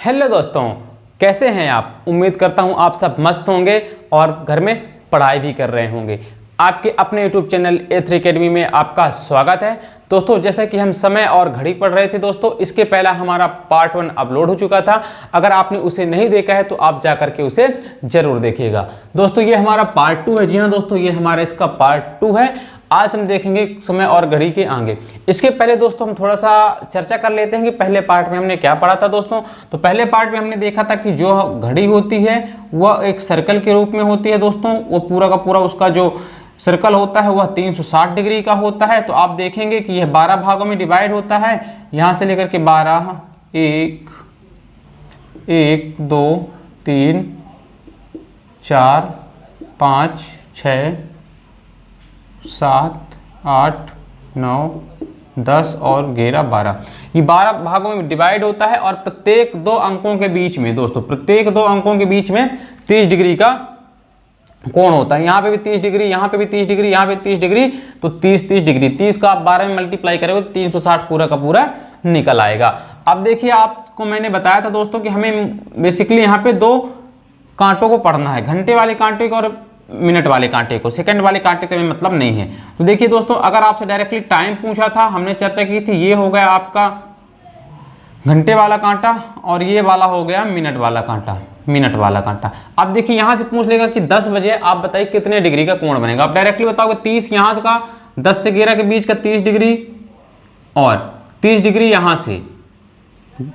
Hello दोस्तों, कैसे हैं आप। उम्मीद करता हूं आप सब मस्त होंगे और घर में पढ़ाई भी कर रहे होंगे। आपके अपने YouTube चैनल A3 अकेडमी में आपका स्वागत है। दोस्तों, जैसे कि हम समय और घड़ी पढ़ रहे थे दोस्तों, इसके पहला हमारा पार्ट 1 अपलोड हो चुका था। अगर आपने उसे नहीं देखा है तो आप जा करके उसे जरूर देखिएगा। दोस्तों, ये हमारा पार्ट 2 है। जी हाँ दोस्तों, ये हमारा इसका पार्ट 2 है। आज हम देखेंगे समय और घड़ी के आगे। इसके पहले दोस्तों हम थोड़ा सा चर्चा कर लेते हैं कि पहले पार्ट में हमने क्या पढ़ा था दोस्तों। तो पहले पार्ट में हमने देखा था कि जो घड़ी होती है वह एक सर्कल के रूप में होती है दोस्तों। वो पूरा का पूरा उसका जो सर्कल होता है वह 360 डिग्री का होता है। तो आप देखेंगे कि यह 12 भागों में डिवाइड होता है। यहाँ से लेकर के 12, 1, 2, 3, 4, 5, 6, 7, 8, 9, 10 और 11, 12, ये 12 भागों में डिवाइड होता है। और प्रत्येक दो अंकों के बीच में दोस्तों, प्रत्येक दो अंकों के बीच में 30 डिग्री का कोण होता है। यहाँ पे भी 30 डिग्री, यहाँ पे भी 30 डिग्री, यहाँ पे 30 डिग्री, तो 30 डिग्री। 30 का आप 12 में मल्टीप्लाई करेंगे तो 360 पूरा का पूरा निकल आएगा। अब देखिए, आपको मैंने बताया था दोस्तों कि हमें बेसिकली यहाँ पे दो कांटों को पढ़ना है, घंटे वाले कांटे को और मिनट वाले कांटे को। सेकंड वाले कांटे से हमें मतलब नहीं है। तो देखिए दोस्तों, अगर आपसे डायरेक्टली टाइम पूछा था, हमने चर्चा की थी, ये हो गया आपका घंटे वाला कांटा और ये वाला हो गया मिनट वाला कांटा, मिनट वाला कांटा। अब देखिए, यहां से पूछ लेगा कि 10 बजे आप बताइए कितने डिग्री का कोण बनेगा। आप डायरेक्टली बताओगे 30 यहां का, 10 से 11 के बीच का 30 डिग्री और 30 डिग्री यहां से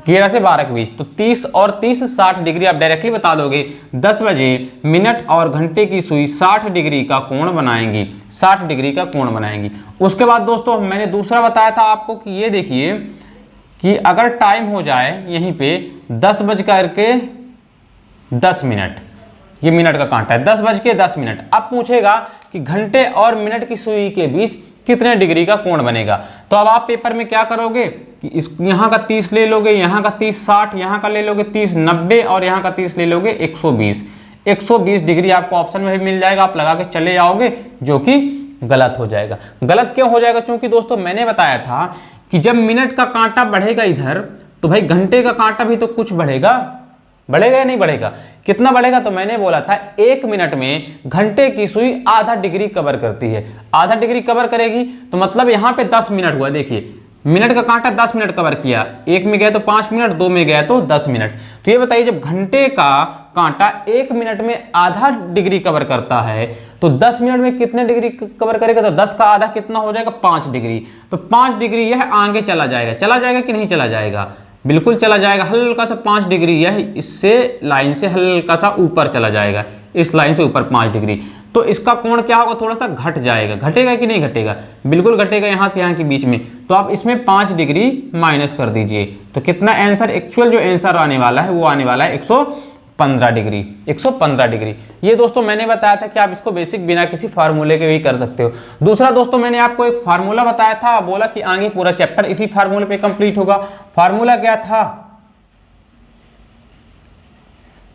11 से 12 के बीच, तो 30 और 30 60 डिग्री आप डायरेक्टली बता दोगे। 10 बजे मिनट और घंटे की सुई 60 डिग्री का कोण बनाएंगी, 60 डिग्री का कोण बनाएंगी। उसके बाद दोस्तों मैंने दूसरा बताया था आपको कि ये देखिए कि अगर टाइम हो जाए यहीं पे 10 बज करके 10 मिनट, ये मिनट का कांटा है, 10 बज के 10 मिनट। अब पूछेगा कि घंटे और मिनट की सुई के बीच कितने डिग्री का कोण बनेगा। तो अब आप पेपर में क्या करोगे कि इस यहाँ का 30 ले लोगे, यहाँ का 30 60, यहाँ का ले लोगे 30 90 और यहाँ का 30 ले लोगे 120। 120 डिग्री आपको ऑप्शन में भी मिल जाएगा, आप लगा के चले जाओगे, जो कि गलत हो जाएगा। गलत क्यों हो जाएगा? क्योंकि दोस्तों मैंने बताया था कि जब मिनट का कांटा बढ़ेगा इधर, तो भाई घंटे का कांटा भी तो कुछ बढ़ेगा, बढ़ेगा या नहीं बढ़ेगा? कितना बढ़ेगा? तो मैंने बोला था 1 मिनट में घंटे की सुई आधा डिग्री कवर करती है। आधा डिग्री कवर करेगी तो मतलब यहाँ पे 10 मिनट हुआ। देखिए, मिनट का कांटा 10 मिनट कवर किया, 1 में गया तो 5 मिनट, 2 में गया तो 10 मिनट। तो ये बताइए, जब घंटे का कांटा 1 मिनट में आधा डिग्री कवर करता है तो 10 मिनट में कितने डिग्री कवर करेगा? तो 10 का आधा कितना हो जाएगा? 5 डिग्री। तो 5 डिग्री यह आगे चला जाएगा। चला जाएगा कि नहीं चला जाएगा? बिल्कुल चला जाएगा। हल्का सा 5 डिग्री यह इससे लाइन से हल्का सा ऊपर चला जाएगा, इस लाइन से ऊपर 5 डिग्री। तो इसका कोण क्या होगा? थोड़ा सा घट जाएगा। घटेगा कि नहीं घटेगा? बिल्कुल घटेगा, यहाँ से यहाँ के बीच में। तो आप इसमें 5 डिग्री माइनस कर दीजिए, तो कितना आंसर, एक्चुअल जो आंसर आने वाला है वो आने वाला है 115 डिग्री। 115 डिग्री। ये दोस्तों मैंने बताया था कि आप इसको बेसिक बिना किसी फार्मूले के भी कर सकते हो। दूसरा दोस्तों, मैंने आपको एक फार्मूला बताया था, बोला कि आगे पूरा चैप्टर इसी फार्मूले पे कंप्लीट होगा। फार्मूला क्या था?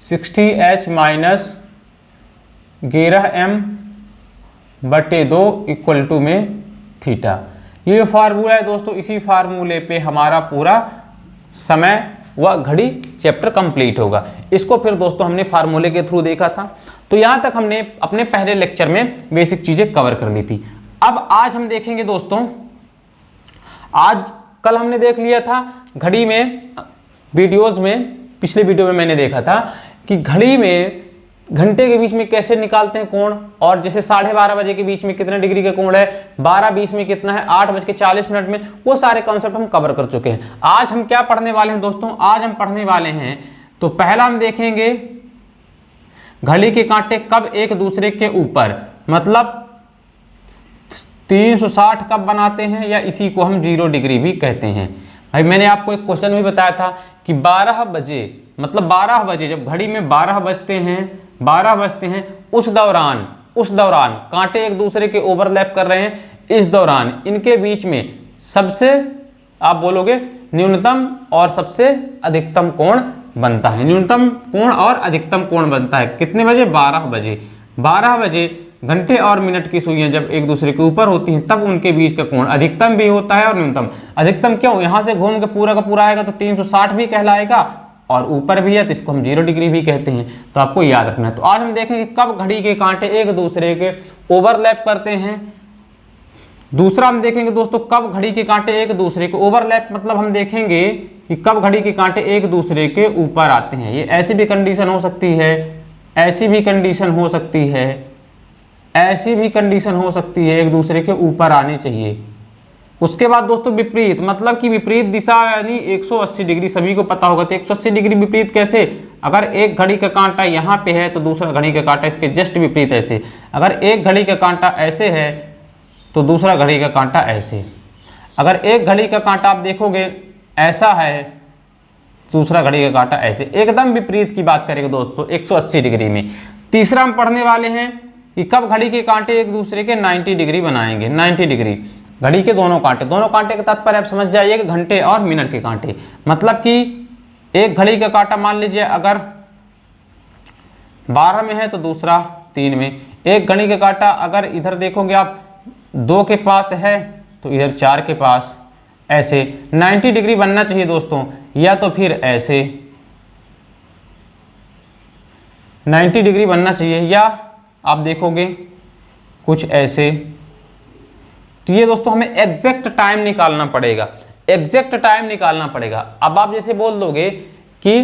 60h माइनस 11m बटे 2 इक्वल टू में थीटा। ये फार्मूला है दोस्तों। इसी फार्मूले पे हमारा पूरा समय व घड़ी चैप्टर कंप्लीट होगा। इसको फिर दोस्तों हमने फार्मूले के थ्रू देखा था। तो यहां तक हमने अपने पहले लेक्चर में बेसिक चीजें कवर कर ली थी। अब आज हम देखेंगे दोस्तों, आज कल हमने देख लिया था घड़ी में, वीडियोस में, पिछले वीडियो में मैंने देखा था कि घड़ी में घंटे के बीच में कैसे निकालते हैं कोण, और जैसे 12:30 बजे के बीच में कितने डिग्री का कोण है, 12:20 में कितना है, 8:40 में, वो सारे कॉन्सेप्ट हम कवर कर चुके हैं। आज हम क्या पढ़ने वाले हैं दोस्तों? आज हम पढ़ने वाले हैं, तो पहला हम देखेंगे घड़ी के कांटे कब एक दूसरे के ऊपर, मतलब 360 कब बनाते हैं, या इसी को हम 0 डिग्री भी कहते हैं। भाई मैंने आपको एक क्वेश्चन भी बताया था कि 12 बजे, मतलब 12 बजे, जब घड़ी में 12 बजते हैं, उस दौरान कांटे एक दूसरे के ओवरलैप कर रहे हैं। इस दौरान इनके बीच में सबसे, आप बोलोगे, न्यूनतम और सबसे अधिकतम कोण बनता है। न्यूनतम कोण और अधिकतम कोण बनता है कितने बजे? 12 बजे। 12 बजे घंटे और मिनट की सुइयां जब एक दूसरे के ऊपर होती हैं तब उनके बीच का कोण अधिकतम भी होता है और न्यूनतम। अधिकतम क्यों? यहां से घूम के पूरा का पूरा आएगा तो 360 भी कहलाएगा, और ऊपर भी है तो इसको हम 0 डिग्री भी कहते हैं, तो आपको याद रखना है। तो आज हम देखेंगे कब घड़ी के कांटे एक दूसरे के ओवरलैप करते हैं। दूसरा हम देखेंगे दोस्तों कब घड़ी के कांटे एक दूसरे के ओवरलैप, मतलब हम देखेंगे कि कब घड़ी के कांटे एक दूसरे के ऊपर आते हैं। ये ऐसी भी कंडीशन हो सकती है, ऐसी भी कंडीशन हो सकती है, ऐसी भी कंडीशन हो सकती है, एक दूसरे के ऊपर आने चाहिए। उसके बाद दोस्तों विपरीत, मतलब कि विपरीत दिशा यानी 180 डिग्री, सभी को पता होगा। तो 180 डिग्री विपरीत कैसे, अगर एक घड़ी का कांटा यहाँ पे है तो दूसरा घड़ी का कांटा इसके जस्ट विपरीत ऐसे, अगर एक घड़ी का कांटा ऐसे है तो दूसरा घड़ी का कांटा ऐसे, अगर एक घड़ी का कांटा आप देखोगे ऐसा है, दूसरा घड़ी का कांटा ऐसे, एकदम विपरीत की बात करेंगे दोस्तों 180 डिग्री में। तीसरा हम पढ़ने वाले हैं कि कब घड़ी के कांटे एक दूसरे के 90 डिग्री बनाएंगे। 90 डिग्री घड़ी के दोनों कांटे के तात्पर्य आप समझ जाइए कि घंटे और मिनट के कांटे, मतलब कि एक घड़ी का कांटा मान लीजिए अगर 12 में है तो दूसरा 3 में, एक घड़ी का कांटा अगर इधर देखोगे आप 2 के पास है तो इधर 4 के पास, ऐसे 90 डिग्री बनना चाहिए दोस्तों, या तो फिर ऐसे 90 डिग्री बनना चाहिए, या आप देखोगे कुछ ऐसे। तो ये दोस्तों हमें एग्जैक्ट टाइम निकालना पड़ेगा, एग्जैक्ट टाइम निकालना पड़ेगा। अब आप जैसे बोल दोगे कि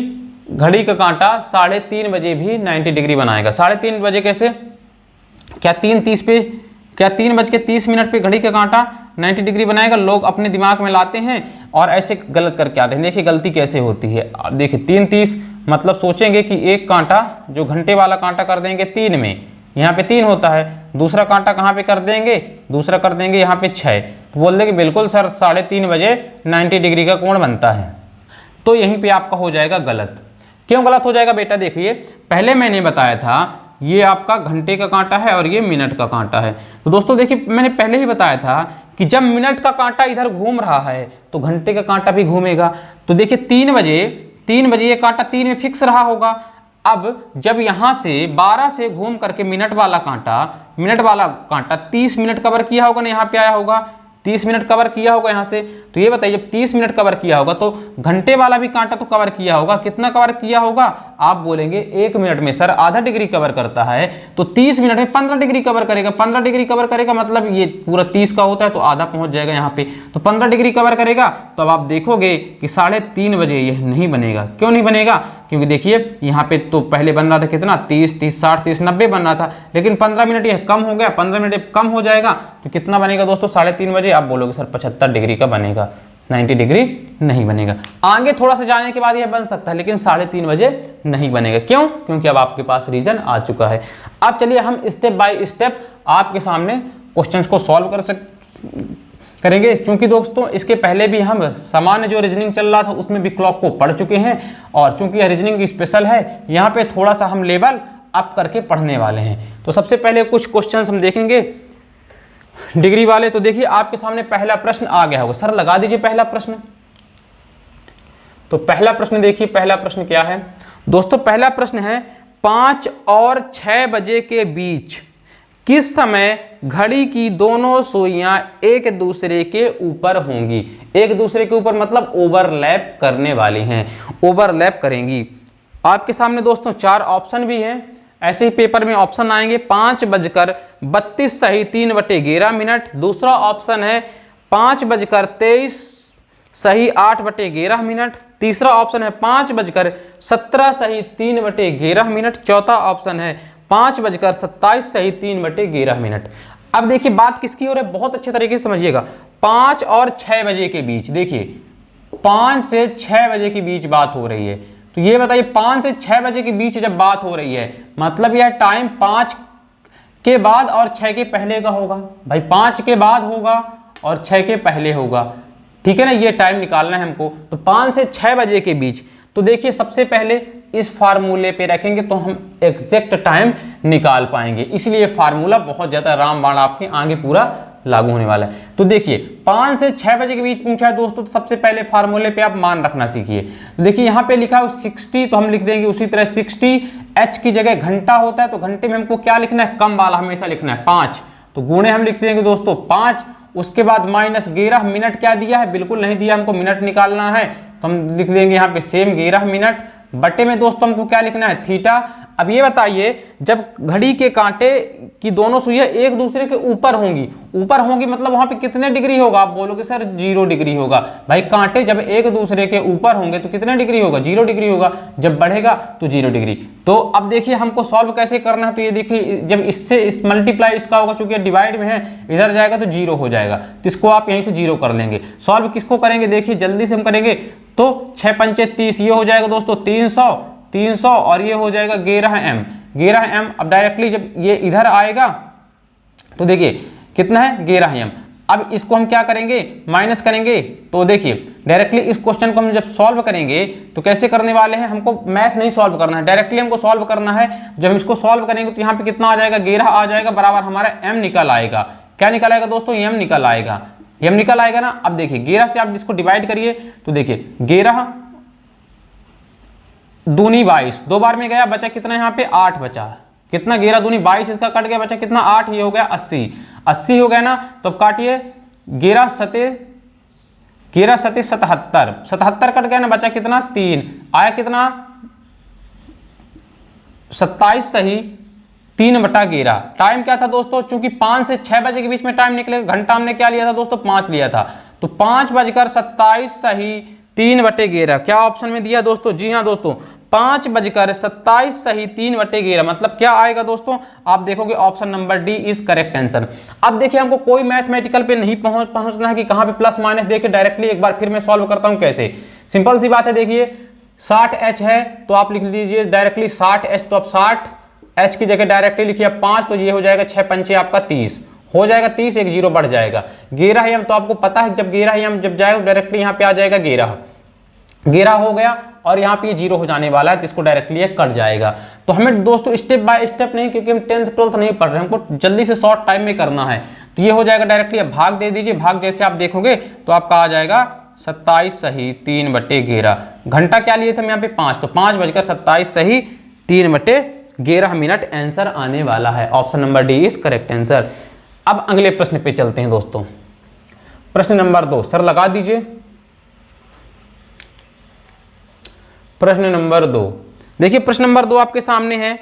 घड़ी का कांटा 3:30 बजे भी 90 डिग्री बनाएगा। 3:30 बजे कैसे, क्या 3:30 पे, क्या 3:30 पे घड़ी का कांटा 90 डिग्री बनाएगा? लोग अपने दिमाग में लाते हैं और ऐसे गलत करके आते हैं। देखिए गलती कैसे होती है, देखिए 3:30 मतलब सोचेंगे कि एक कांटा जो घंटे वाला कांटा कर देंगे 3 में, यहाँ पे 3 होता है, दूसरा कांटा कहाँ पे कर देंगे, दूसरा कर देंगे यहाँ पे 6, तो बोल देंगे बिल्कुल सर 3:30 बजे 90 डिग्री का कोण बनता है। तो यहीं पे आपका हो जाएगा गलत। क्यों गलत हो जाएगा बेटा, देखिए पहले मैंने बताया था ये आपका घंटे का कांटा है और ये मिनट का कांटा है। तो दोस्तों देखिए मैंने पहले ही बताया था कि जब मिनट का कांटा इधर घूम रहा है तो घंटे का कांटा भी घूमेगा। तो देखिए 3 बजे ये कांटा 3 में फिक्स रहा होगा। अब जब यहाँ से 12 से घूम करके मिनट वाला कांटा 30 मिनट कवर किया होगा ना, यहाँ पे आया होगा 30 मिनट कवर किया होगा यहाँ से। तो ये बताइए जब 30 मिनट कवर किया होगा तो घंटे वाला भी कांटा तो कवर किया होगा, कितना कवर किया होगा? आप बोलेंगे 1 मिनट में सर आधा डिग्री कवर करता है, तो 30 मिनट में 15 डिग्री कवर करेगा। 15 डिग्री कवर करेगा मतलब ये पूरा 30 का होता है तो आधा पहुंच जाएगा यहाँ पे, तो 15 डिग्री कवर करेगा। तो अब आप देखोगे कि 3:30 बजे यह नहीं बनेगा। क्यों नहीं बनेगा? क्योंकि देखिए यहाँ पे तो पहले बन रहा था कितना 30, 30, 60, 30, 90 बन रहा था, लेकिन 15 मिनट यह कम हो गया, 15 मिनट कम हो जाएगा तो कितना बनेगा दोस्तों 3:30 बजे? आप बोलोगे सर 75 डिग्री का बनेगा, 90 डिग्री नहीं बनेगा। आगे थोड़ा सा जाने के बाद यह बन सकता है, लेकिन 3:30 बजे नहीं बनेगा। क्यों? क्योंकि अब आपके पास रीजन आ चुका है। अब चलिए हम स्टेप बाय स्टेप आपके सामने क्वेश्चंस को सॉल्व करेंगे। चूंकि दोस्तों इसके पहले भी हम सामान्य जो रीजनिंग चल रहा था उसमें भी क्लॉक को पढ़ चुके हैं, और चूंकि यह रीजनिंग स्पेशल है यहाँ पे थोड़ा सा हम लेवल अप करके पढ़ने वाले हैं। तो सबसे पहले कुछ क्वेश्चंस हम देखेंगे डिग्री वाले। तो देखिए आपके सामने पहला प्रश्न आ गया होगा, सर लगा दीजिए पहला प्रश्न। तो पहला प्रश्न देखिए, पहला प्रश्न क्या है दोस्तों? पहला प्रश्न है 5 और 6 बजे के बीच किस समय घड़ी की दोनों सुइयां एक दूसरे के ऊपर होंगी? एक दूसरे के ऊपर मतलब ओवरलैप करने वाली हैं, ओवरलैप करेंगी। आपके सामने दोस्तों 4 ऑप्शन भी हैं, ऐसे ही पेपर में ऑप्शन आएंगे। 5:32 सही 3/11 दूसरा ऑप्शन है 5:23 सही 8/11 तीसरा ऑप्शन है 5:17 सही 3/11 चौथा ऑप्शन है 5:27 सही 3/11। अब देखिए बात किसकी हो रही है, बहुत अच्छे तरीके से समझिएगा। 5 और 6 बजे के बीच, देखिए 5 से 6 बजे के बीच बात हो रही है। तो ये बताइए 5 से 6 बजे के बीच जब बात हो रही है मतलब यह टाइम 5 के बाद और 6 के पहले का होगा। भाई 5 के बाद होगा और 6 के पहले होगा, ठीक है ना, ये टाइम निकालना है हमको। तो 5 से 6 बजे के बीच, तो देखिए सबसे पहले इस फार्मूले पे रखेंगे तो हम एग्जैक्ट टाइम निकाल पाएंगे, इसलिए फार्मूला बहुत ज्यादा रामबाण आपके आगे पूरा लागू होने वाला है। तो देखिए 5 से 6 बजे के बीच पूछा है दोस्तों, तो सबसे पहले फार्मूले पे आप मान रखना सीखिए। तो देखिए यहाँ पे लिखा है 60, तो हम लिख देंगे उसी तरह 60, h की जगह घंटा होता है तो घंटे में हमको क्या लिखना है, कम वाला हमेशा लिखना है 5, तो गुणे हम लिख देंगे दोस्तों 5, उसके बाद माइनस 11 मिनट क्या दिया है, बिल्कुल नहीं दिया, हमको मिनट निकालना है तो हम लिख देंगे यहाँ पे सेम 11 मिनट बटे में दोस्तों हमको क्या लिखना है, थीटा। अब ये बताइए जब घड़ी के कांटे की दोनों सुइयां एक दूसरे के ऊपर होंगी मतलब वहां पे कितने डिग्री होगा, आप बोलोगे सर 0 डिग्री होगा। भाई कांटे जब एक दूसरे के ऊपर होंगे तो कितने डिग्री होगा, 0 डिग्री होगा, जब बढ़ेगा तो 0 डिग्री। तो अब देखिए हमको सॉल्व कैसे करना है, तो ये देखिए जब इससे इस मल्टीप्लाई इसका होगा, चूंकि डिवाइड में है इधर जाएगा तो 0 हो जाएगा, तो इसको आप यहीं से 0 कर लेंगे। सॉल्व किसको करेंगे, देखिए जल्दी से हम करेंगे तो 6 पंचे 30, ये हो जाएगा दोस्तों 300 और ये हो जाएगा 11m। अब डायरेक्टली जब ये इधर आएगा तो देखिए कितना है 11m। अब इसको हम क्या करेंगे, माइनस करेंगे। तो देखिए डायरेक्टली इस क्वेश्चन को हम जब सॉल्व करेंगे तो कैसे करने वाले हैं, हमको मैथ नहीं सॉल्व करना है, डायरेक्टली हमको सॉल्व करना है। जब हम इसको सॉल्व करेंगे तो यहाँ पे कितना आ जाएगा, 11 आ जाएगा, बराबर हमारा m निकल आएगा। क्या निकल आएगा दोस्तों, m निकल आएगा ना। अब देखिए 11 से आप इसको डिवाइड करिए तो देखिए 11 दूनी 22, 2 बार में गया, बचा कितना यहाँ पे 8 बचा, कितना 11 दूनी 22, इसका कट गया, बचा कितना 8, ये हो गया 80 हो गया ना। तो अब काटिए 11 सते 77 कट गया ना, बचा कितना 3, आया कितना 27 सही 3/11। टाइम क्या था दोस्तों, चूंकि 5 से 6 बजे के बीच में टाइम निकलेगा, घंटा हमने क्या लिया था दोस्तों 5 लिया था, तो 5:27 सही 3/11 क्या ऑप्शन में दिया दोस्तों, जी हाँ दोस्तों 5:27 सही 3/11 मतलब क्या आएगा दोस्तों, आप देखोगे option number D is correct answer. अब देखिए हमको कोई मैथमेटिकल पे नहीं पहुंचना है कि कहां पे प्लस माइनस, देखिए डायरेक्टली एक बार फिर मैं सॉल्व करता हूं कैसे, सिंपल सी बात है। देखिए 60h है तो आप लिख लीजिए डायरेक्टली 60h, तो आप 60h की जगह डायरेक्टली लिखिए 5, तो ये हो जाएगा 6 पंचे आपका 30 हो जाएगा, 30 एक 0 बढ़ जाएगा। 11m तो आपको पता है जब 11m जब जाएगा डायरेक्टली यहाँ पे आ जाएगा 11 हो गया, और यहाँ पे 0 हो जाने वाला है तो इसको डायरेक्टली कट जाएगा। तो हमें दोस्तों स्टेप बाय स्टेप नहीं, क्योंकि हम 10th 12th नहीं पढ़ रहे हैं, हमको जल्दी से शॉर्ट टाइम में करना है। तो ये हो जाएगा डायरेक्टली, अब भाग दे दीजिए, भाग जैसे आप देखोगे तो आपका आ जाएगा 27 सही 3/11। घंटा क्या लिए थे हम यहाँ पे 5, तो 5:27 सही 3/11 मिनट आंसर आने वाला है। Option number D is correct answer. अब अगले प्रश्न पे चलते हैं दोस्तों, प्रश्न नंबर 2 सर लगा दीजिए। प्रश्न नंबर 2 देखिए, प्रश्न नंबर 2 आपके सामने है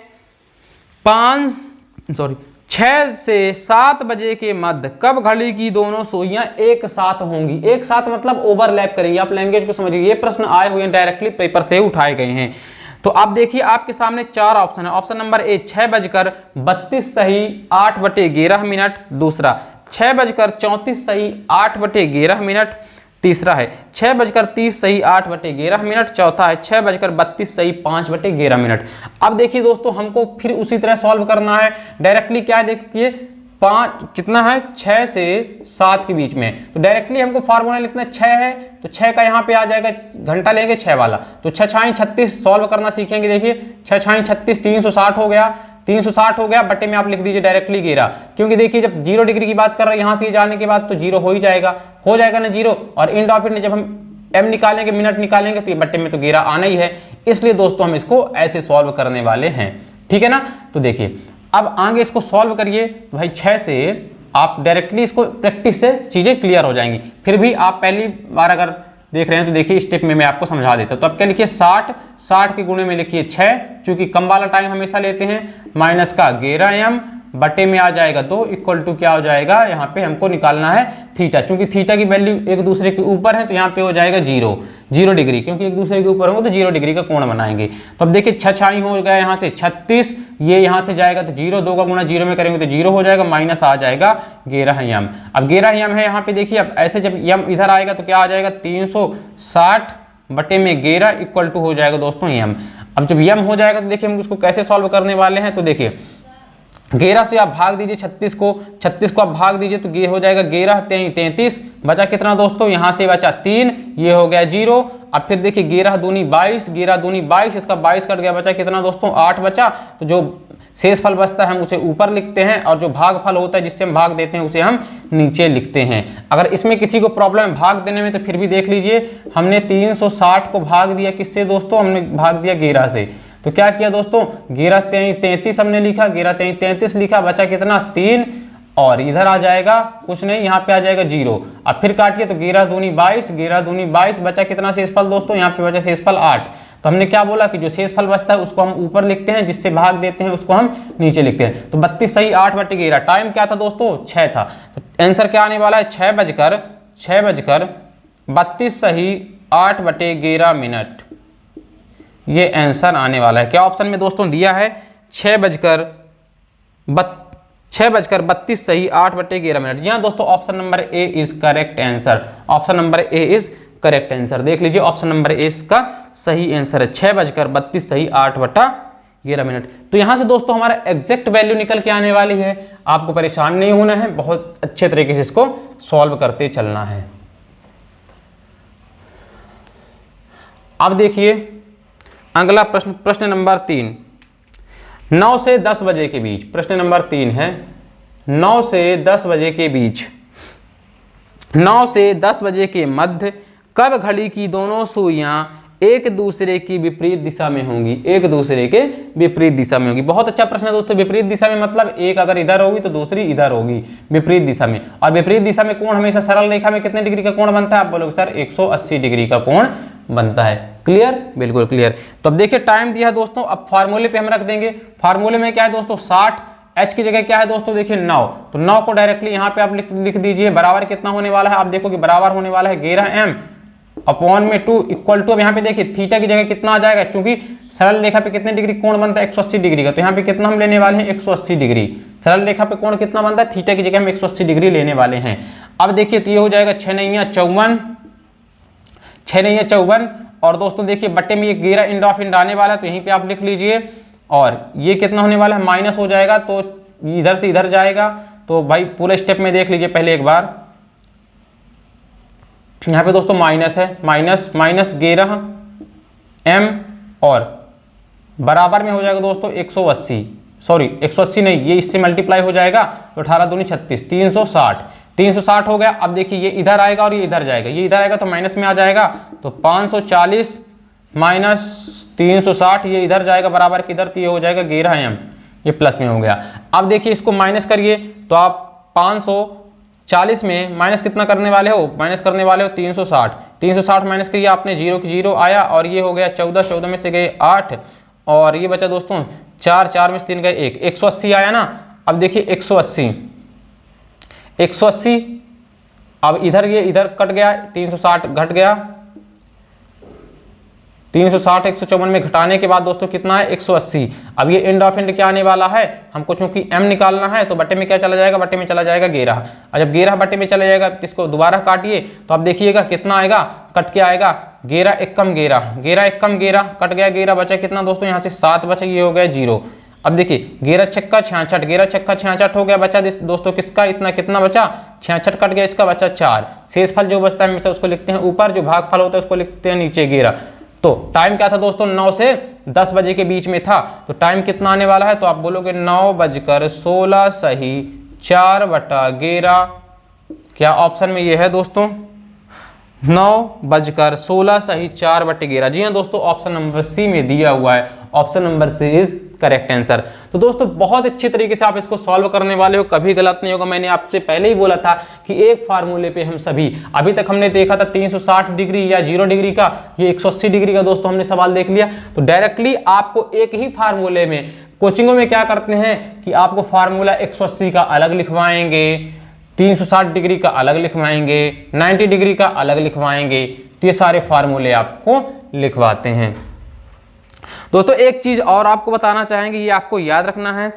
6 से 7 बजे के मध्य कब घड़ी की दोनों सुइयां एक साथ होंगी। एक साथ मतलब ओवरलैप करेंगी, आप लैंग्वेज को समझिए। ये प्रश्न आए हुए हैं डायरेक्टली पेपर से उठाए गए हैं। तो आप देखिए आपके सामने 4 ऑप्शन है। ऑप्शन नंबर ए 6:32 सही 8/11 मिनट, दूसरा 6:34 सही 8/11 मिनट, तीसरा है 6:30 सही 8/11 मिनट, चौथा है 6:32 सही 5/11 मिनट। अब देखिए दोस्तों हमको फिर उसी तरह सॉल्व करना है। डायरेक्टली क्या है देखिए 5 कितना है 6 से 7 के बीच में, तो डायरेक्टली हमको फार्मूला लिखना 6 है, तो 6 का यहाँ पे आ जाएगा, घंटा लेंगे 6 वाला, तो 6×6 = 36 सॉल्व करना सीखेंगे। देखिए 6×6 = 36 360 हो गया, 360 हो गया, बटे में आप लिख दीजिए डायरेक्टली 11, क्योंकि देखिए जब 0 डिग्री की बात कर रहे हैं यहाँ से जाने के बाद तो 0 हो ही जाएगा ना 0, और इंड ऑफ इट जब हम m निकालेंगे मिनट निकालेंगे तो ये बटे में तो 11 आना ही है। इसलिए दोस्तों हम इसको ऐसे सॉल्व करने वाले हैं, ठीक है ना। तो देखिए अब आगे इसको सॉल्व करिए, तो भाई 6 से आप डायरेक्टली इसको प्रैक्टिस से चीजें क्लियर हो जाएंगी। फिर भी आप पहली बार अगर देख रहे हैं तो देखिए स्टेप में मैं आपको समझा देता हूं। तो आप क्या लिखिए 60 के गुणे में लिखिए 6, चूंकि कम वाला टाइम हमेशा लेते हैं, माइनस का 11m बटे में आ जाएगा 2 इक्वल टू क्या हो जाएगा, यहाँ पे हमको निकालना है थीटा, क्योंकि थीटा की वैल्यू एक दूसरे के ऊपर है तो यहाँ पे हो जाएगा 0 डिग्री, क्योंकि एक दूसरे के ऊपर होंगे तो 0 डिग्री का कोण बनाएंगे। तो अब देखिए 6×6 हो गया यहाँ से 36, ये यहाँ से जाएगा तो 0, 2 का गुणा 0 में करेंगे तो 0 हो जाएगा, माइनस आ जाएगा 11m। अब 11m है यहाँ पे देखिए, अब ऐसे जब m इधर आएगा तो क्या आ जाएगा 360 बटे में 11 इक्वल टू हो जाएगा दोस्तों m। अब जब m हो जाएगा तो देखिए हम इसको कैसे सॉल्व करने वाले हैं। तो देखिए 11 से आप भाग दीजिए 36 को आप भाग दीजिए तो ये हो जाएगा 11 33, बचा कितना दोस्तों, यहाँ से बचा 3, ये हो गया 0। अब फिर देखिए 11 दूनी 22, इसका 22 कट गया, बचा कितना दोस्तों 8 बचा। तो जो शेष फल बचता है हम उसे ऊपर लिखते हैं, और जो भाग फल होता है जिससे हम भाग देते हैं उसे हम नीचे लिखते हैं। अगर इसमें किसी को प्रॉब्लम है भाग देने में तो फिर भी देख लीजिए, हमने 360 को भाग दिया किससे दोस्तों, हमने भाग दिया 11 से। तो क्या किया दोस्तों 11 33 हमने लिखा, 11 33 लिखा, बचा कितना 3, और इधर आ जाएगा कुछ नहीं, यहाँ पे आ जाएगा 0। अब फिर काटिए तो 11 दूनी 22, 11 दूनी 22, बचा कितना शेषफल दोस्तों, यहाँ पे बचा शेषफल 8। तो हमने क्या बोला कि जो शेषफल बचता है उसको हम ऊपर लिखते हैं, जिससे भाग देते हैं उसको हम नीचे लिखते हैं। तो 32 सही 8/11। टाइम क्या था दोस्तों, 6 था। तो आंसर क्या आने वाला है, 6:32 सही 8/11 मिनट। ये आंसर आने वाला है। क्या ऑप्शन में दोस्तों दिया है 6:32 सही 8/11 मिनट। जी हाँ दोस्तों, option number A is correct answer. Option number A is correct answer. देख लीजिए, ऑप्शन नंबर ए इसका सही आंसर है, 6:32 सही 8/11 मिनट। तो यहां से दोस्तों हमारा एग्जैक्ट वैल्यू निकल के आने वाली है। आपको परेशान नहीं होना है, बहुत अच्छे तरीके से इसको सॉल्व करते चलना है। अब देखिए अगला प्रश्न, प्रश्न नंबर 3, 9 से 10 बजे के बीच। प्रश्न नंबर 3 है 9 से 10 बजे के बीच, 9 से 10 बजे के मध्य कब घड़ी की दोनों सुइयां एक दूसरे की विपरीत दिशा में होंगी, एक दूसरे के विपरीत दिशा में होगी। बहुत अच्छा प्रश्न है दोस्तों। विपरीत दिशा में मतलब एक अगर इधर होगी तो दूसरी इधर होगी, विपरीत दिशा में। और विपरीत दिशा में कोण हमेशा सरल रेखा में कितने डिग्री का कोण बनता है, आप बोलोगे सर 180 डिग्री का कोण बनता है। क्लियर, बिल्कुल क्लियर। तो अब देखिए टाइम दिया है दोस्तों, अब फार्मूले पे हम रख देंगे। फार्मूले में क्या है दोस्तों 60, h की जगह क्या है दोस्तों, देखिए 9। तो 9 को डायरेक्टली यहाँ पे आप लिख दीजिए। बराबर कितना होने वाला है, आप देखो कि बराबर होने वाला है 11m अपॉन में 2 इक्वल टू, अब यहाँ पे देखिए थीटा की जगह कितना आ जाएगा, क्योंकि सरल रेखा पे कितने डिग्री कोण बनता है 180 डिग्री का। तो यहाँ पे कितना हम लेने वाले हैं 180 डिग्री। सरल रेखा पे कोण कितना बनता है, थीटा की जगह हम 180 डिग्री लेने वाले हैं। अब देखिए तो ये हो जाएगा 6 9 54, 6 9 54। और दोस्तों देखिए बट्टे में ये 11 इंड ऑफ इंड आने वाला है, तो यहीं पे आप लिख लीजिए। और ये कितना होने वाला है, माइनस हो जाएगा, तो इधर से इधर जाएगा। तो भाई पूरे स्टेप में देख लीजिए पहले एक बार। यहाँ पे दोस्तों माइनस है, माइनस 11m और बराबर में हो जाएगा दोस्तों 180, सॉरी 180 नहीं, ये इससे मल्टीप्लाई हो जाएगा तो 18 दूनी 36, 360 हो गया। अब देखिए ये इधर आएगा और ये इधर जाएगा, ये इधर आएगा तो माइनस में आ जाएगा, तो 540 माइनस 360, ये इधर जाएगा बराबर किधर, तो ये हो जाएगा 11m, ये प्लस में हो गया। अब देखिए इसको माइनस करिए तो आप 540 में माइनस कितना करने वाले हो, माइनस करने वाले हो 360, 360 माइनस करिए आपने, 0 की 0 आया और ये हो गया 14, 14 में से गए 8 और ये बचा दोस्तों 4, 4 में से 3 गए 1, 180 आया ना। अब देखिए 180, अब इधर ये इधर कट गया, 360 घट गया, 360 154 में घटाने के बाद दोस्तों कितना है 180। अब ये एंड ऑफ एंड क्या आने वाला है, हमको चूंकि m निकालना है तो बट्टे में क्या चला जाएगा, बट्टे में चला जाएगा 11। और जब 11 बट्टे में चला जाएगा तो इसको दोबारा काटिए तो आप देखिएगा कितना आएगा, कट के आएगा 11 एकम 11, 11 एकम 11 कट गया, 11 बचा कितना दोस्तों, यहाँ से 7 बचा, ये हो गया 0। अब देखिए 11 छक्का 66, 11 छक्का 66 हो गया, बचा दोस्तों किसका, इतना कितना बचा 66 कट गया, इसका बचा 4। शेषफल जो बचता है हमेशा उसको लिखते हैं ऊपर, जो भागफल होता है उसको लिखते हैं नीचे 11। तो टाइम क्या था दोस्तों, 9 से 10 बजे के बीच में था। तो टाइम कितना आने वाला है, तो आप बोलोगे 9:16 सही 4/11। क्या ऑप्शन में ये है दोस्तों 9:16 सही 4/11। जी हाँ दोस्तों, ऑप्शन नंबर सी में दिया हुआ है, option number C is correct answer. तो दोस्तों बहुत अच्छे तरीके से आप इसको सॉल्व करने वाले हो, कभी गलत नहीं होगा। मैंने आपसे पहले ही बोला था कि एक फार्मूले पे हम सभी, अभी तक हमने देखा था 360 डिग्री या 0 डिग्री का, ये 180 डिग्री का दोस्तों हमने सवाल देख लिया। तो डायरेक्टली आपको एक ही फार्मूले में, कोचिंगों में क्या करते हैं कि आपको फार्मूला 180 का अलग लिखवाएंगे, 360 डिग्री का अलग लिखवाएंगे, 90 डिग्री का अलग लिखवाएंगे। तो ये सारे फार्मूले आपको लिखवाते हैं। दोस्तों एक चीज और आपको बताना चाहेंगे, ये आपको याद रखना है।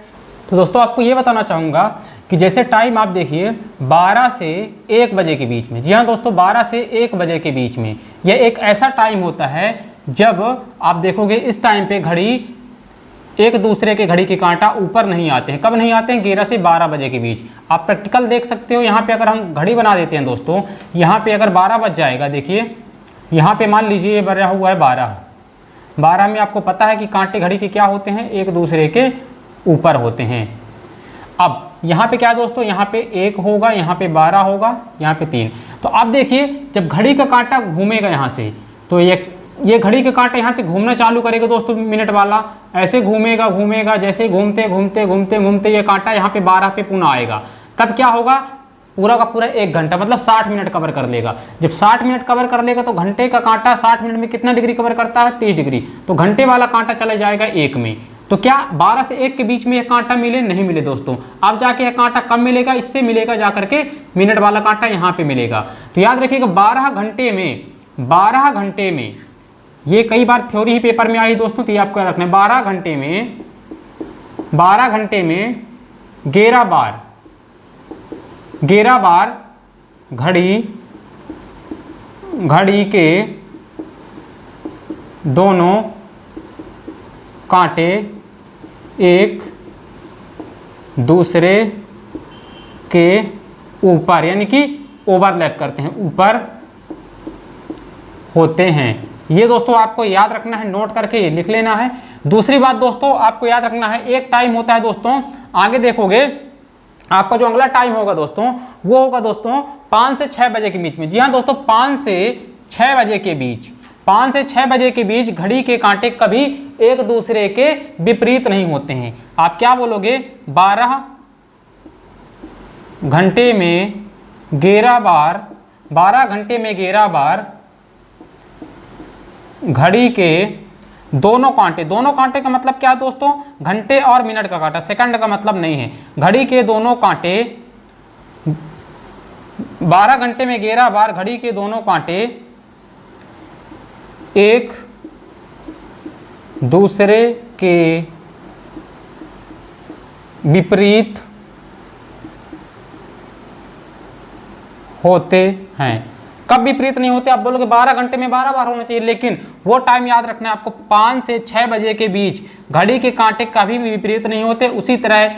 तो दोस्तों आपको ये बताना चाहूँगा कि जैसे टाइम आप देखिए 12 से 1 बजे के बीच में, जी हाँ दोस्तों 12 से 1 बजे के बीच में, यह एक ऐसा टाइम होता है जब आप देखोगे इस टाइम पे घड़ी एक दूसरे के घड़ी के कांटा ऊपर नहीं आते हैं। कब नहीं आते हैं, 11 से 12 बजे के बीच। आप प्रैक्टिकल देख सकते हो, यहाँ पे अगर हम घड़ी बना देते हैं दोस्तों, यहाँ पे अगर 12 बज जाएगा, देखिए यहाँ पे मान लीजिए ये बना हुआ है 12 में आपको पता है कि कांटे घड़ी के क्या होते हैं, एक दूसरे के ऊपर होते हैं। अब यहाँ पे क्या दोस्तों, यहाँ पे 1 होगा, यहाँ पे 12 होगा, यहाँ पे 3। तो अब देखिए जब घड़ी का कांटा घूमेगा यहाँ से, तो ये घड़ी के कांटे यहाँ से घूमना चालू करेगा दोस्तों, मिनट वाला ऐसे घूमेगा, जैसे घूमते घूमते घूमते घूमते ये कांटा यहाँ पे 12 पे पुनः आएगा। तब क्या होगा, पूरा का पूरा 1 घंटा मतलब 60 मिनट कवर कर लेगा। जब 60 मिनट कवर कर लेगा तो घंटे का कांटा 60 मिनट में कितना डिग्री कवर करता है, 30 डिग्री। तो घंटे वाला कांटा चला जाएगा 1 में। तो क्या 12 से 1 के बीच में यह कांटा मिले, नहीं मिले दोस्तों। अब जाके यह कांटा कब मिलेगा, इससे मिलेगा जाकर के मिनट वाला कांटा यहाँ पे मिलेगा। तो याद रखिएगा 12 घंटे में, ये कई बार थ्योरी ही पेपर में आई दोस्तों, तो ये आपको याद रखना है। 12 घंटे में 11 बार घड़ी के दोनों कांटे एक दूसरे के ऊपर, यानी कि ओवरलैप करते हैं, ऊपर होते हैं। ये दोस्तों आपको याद रखना है, नोट करके ये लिख लेना है। दूसरी बात दोस्तों आपको याद रखना है, एक टाइम होता है दोस्तों, आगे देखोगे आपका जो अगला टाइम होगा दोस्तों, वो होगा दोस्तों 5 से 6 बजे के बीच में। जी हाँ दोस्तों, 5 से 6 बजे के बीच घड़ी के कांटे कभी एक दूसरे के विपरीत नहीं होते हैं। आप क्या बोलोगे, 12 घंटे में 11 बार घड़ी के दोनों कांटे का मतलब क्या दोस्तों, घंटे और मिनट का कांटा, सेकंड का मतलब नहीं है। घड़ी के दोनों कांटे 12 घंटे में 11 बार घड़ी के दोनों कांटे एक दूसरे के विपरीत होते हैं। कब विपरीत नहीं होते, आप बोलोगे 12 घंटे में 12 बार होना चाहिए, लेकिन वो टाइम याद रखना है आपको, 5 से 6 बजे के बीच घड़ी के कांटे कभी भी विपरीत नहीं होते। उसी तरह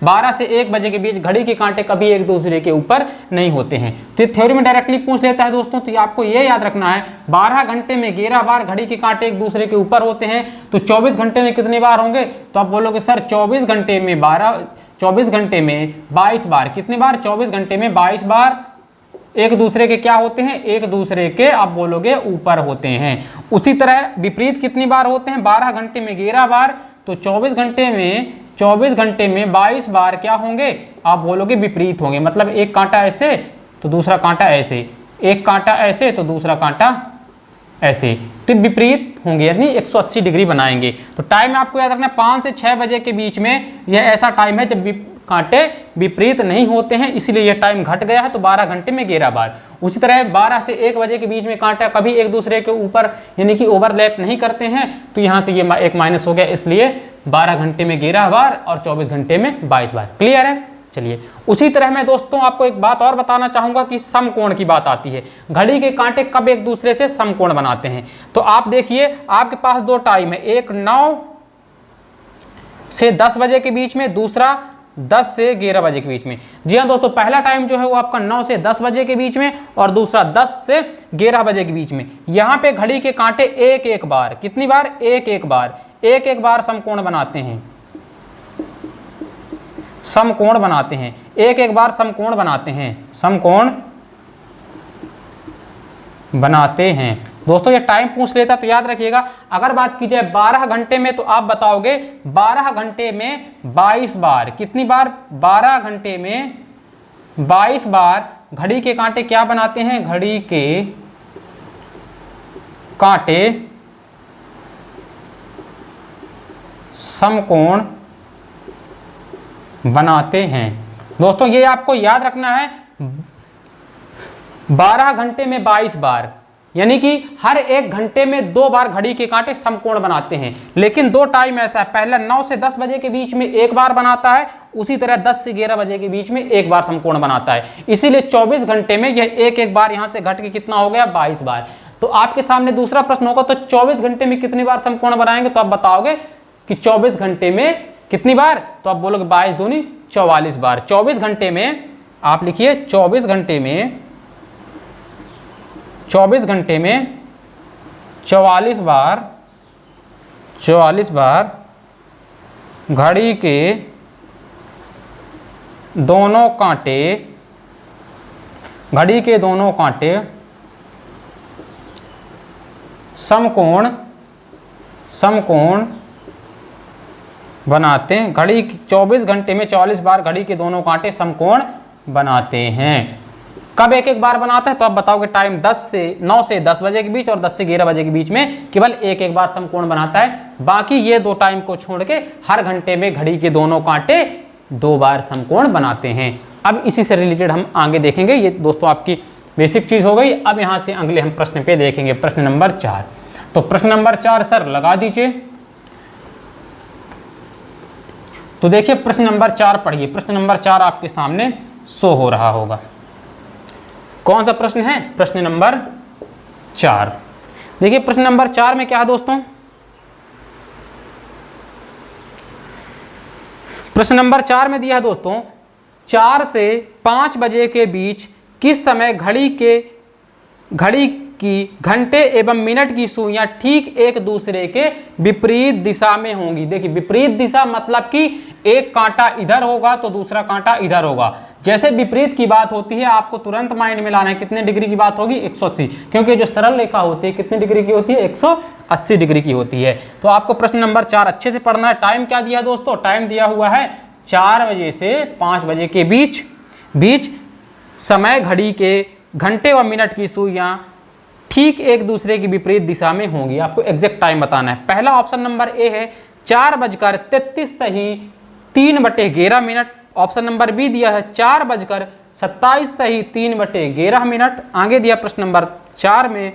12 से 1 बजे के बीच घड़ी के कांटे कभी एक दूसरे के ऊपर नहीं होते हैं। तो ये थ्योरी में डायरेक्टली पूछ लेता है दोस्तों, तो ये आपको ये याद रखना है, 12 घंटे में 11 बार घड़ी के कांटे एक दूसरे के ऊपर होते हैं। तो 24 घंटे में कितने बार होंगे, तो आप बोलोगे सर 24 घंटे में 22 बार, कितने बार, 24 घंटे में 22 बार एक दूसरे के क्या होते हैं, एक दूसरे के आप बोलोगे ऊपर होते हैं। उसी तरह विपरीत कितनी बार होते हैं, 12 घंटे में 11 बार, तो 24 घंटे में 22 बार क्या होंगे, आप बोलोगे विपरीत होंगे। मतलब एक कांटा ऐसे तो दूसरा कांटा ऐसे, एक कांटा ऐसे तो दूसरा कांटा ऐसे, तो विपरीत होंगे, यानी 180 डिग्री बनाएंगे। तो टाइम आपको याद रखना है, 5 से 6 बजे के बीच में यह ऐसा टाइम है जब कांटे विपरीत नहीं होते हैं, इसीलिए यह टाइम घट गया है। तो 12 घंटे में 11 बार। उसी तरह 12 से 1 बजे के बीच में कांटा कभी एक दूसरे के ऊपर यानी कि ओवरलैप नहीं करते हैं, तो यहाँ से ये एक माइनस हो गया, इसलिए 12 घंटे में 11 बार और 24 घंटे में 22 बार। क्लियर है। चलिए, उसी तरह मैं दोस्तों आपको एक बात और बताना चाहूंगा कि समकोण की बात आती है। घड़ी के कांटे कब एक दूसरे से समकोण बनाते हैं, तो आप देखिए आपके पास 2 टाइम है, एक 9 से 10 बजे के बीच में, दूसरा 10 से 11 बजे के बीच में। जी हाँ दोस्तों, पहला टाइम जो है वो आपका 9 से 10 बजे के बीच में और दूसरा 10 से 11 बजे के बीच में। यहाँ पे घड़ी के कांटे एक बार, कितनी बार, एक बार समकोण बनाते हैं, समकोण बनाते हैं, एक बार समकोण बनाते हैं। दोस्तों ये टाइम पूछ लेता तो याद रखिएगा, अगर बात की जाए 12 घंटे में तो आप बताओगे 12 घंटे में 22 बार, कितनी बार, 12 घंटे में 22 बार घड़ी के कांटे क्या बनाते हैं, घड़ी के कांटे समकोण बनाते हैं। दोस्तों ये आपको याद रखना है, 12 घंटे में 22 बार, यानी कि हर 1 घंटे में 2 बार घड़ी के कांटे समकोण बनाते हैं। लेकिन 2 टाइम ऐसा है, पहला 9 से 10 बजे के बीच में 1 बार बनाता है, उसी तरह 10 से 11 बजे के बीच में 1 बार समकोण बनाता है। इसीलिए 24 घंटे में यह एक बार यहां से घट के कितना हो गया, 22 बार। तो आपके सामने दूसरा प्रश्न होगा, तो 24 घंटे में कितनी बार समकोण बनाएंगे, तो आप बताओगे कि 24 घंटे में कितनी बार, तो आप बोलोगे 22 दूनी 44 बार। 24 घंटे में आप लिखिए 24 घंटे में 44 बार घड़ी के दोनों कांटे समकोण बनाते हैं। घड़ी 24 घंटे में 44 बार घड़ी के दोनों कांटे समकोण बनाते हैं। कब एक एक बार बनाता है तो आप बताओगे टाइम 9 से 10 बजे के बीच और 10 से 11 बजे के बीच में केवल एक एक बार समकोण बनाता है। बाकी ये दो टाइम को छोड़ के हर घंटे में घड़ी के दोनों कांटे 2 बार समकोण बनाते हैं। अब इसी से रिलेटेड हम आगे देखेंगे। ये दोस्तों आपकी बेसिक चीज हो गई। अब यहां से अगले हम प्रश्न पे देखेंगे, प्रश्न नंबर 4। तो प्रश्न नंबर 4 सर लगा दीजिए। तो देखिए प्रश्न नंबर 4 पढ़िए। प्रश्न नंबर 4 आपके सामने शो हो रहा होगा। कौन सा प्रश्न है? प्रश्न नंबर 4। देखिए प्रश्न नंबर 4 में क्या है दोस्तों? प्रश्न नंबर 4 में दिया है दोस्तों 4 से 5 बजे के बीच किस समय घड़ी की घंटे एवं मिनट की सुइयां ठीक एक दूसरे के विपरीत दिशा में होंगी। देखिए विपरीत दिशा मतलब कि एक कांटा इधर होगा तो दूसरा कांटा इधर होगा। जैसे विपरीत की बात होती है आपको तुरंत माइंड में लाना है कितने डिग्री की बात होगी, 180, क्योंकि जो सरल रेखा होती है कितने डिग्री की होती है, 180 डिग्री की होती है। तो आपको प्रश्न नंबर 4 अच्छे से पढ़ना है। टाइम क्या दिया दोस्तों? टाइम दिया हुआ है 4 बजे से 5 बजे के बीच समय घड़ी के घंटे व मिनट की सुइयां ठीक एक दूसरे की विपरीत दिशा में होंगी। आपको एग्जैक्ट टाइम बताना है। पहला ऑप्शन नंबर ए है 4:33 सही 3/11 ऑप्शन नंबर बी दिया है 4:27 सही 3/11। आगे दिया प्रश्न नंबर 4 में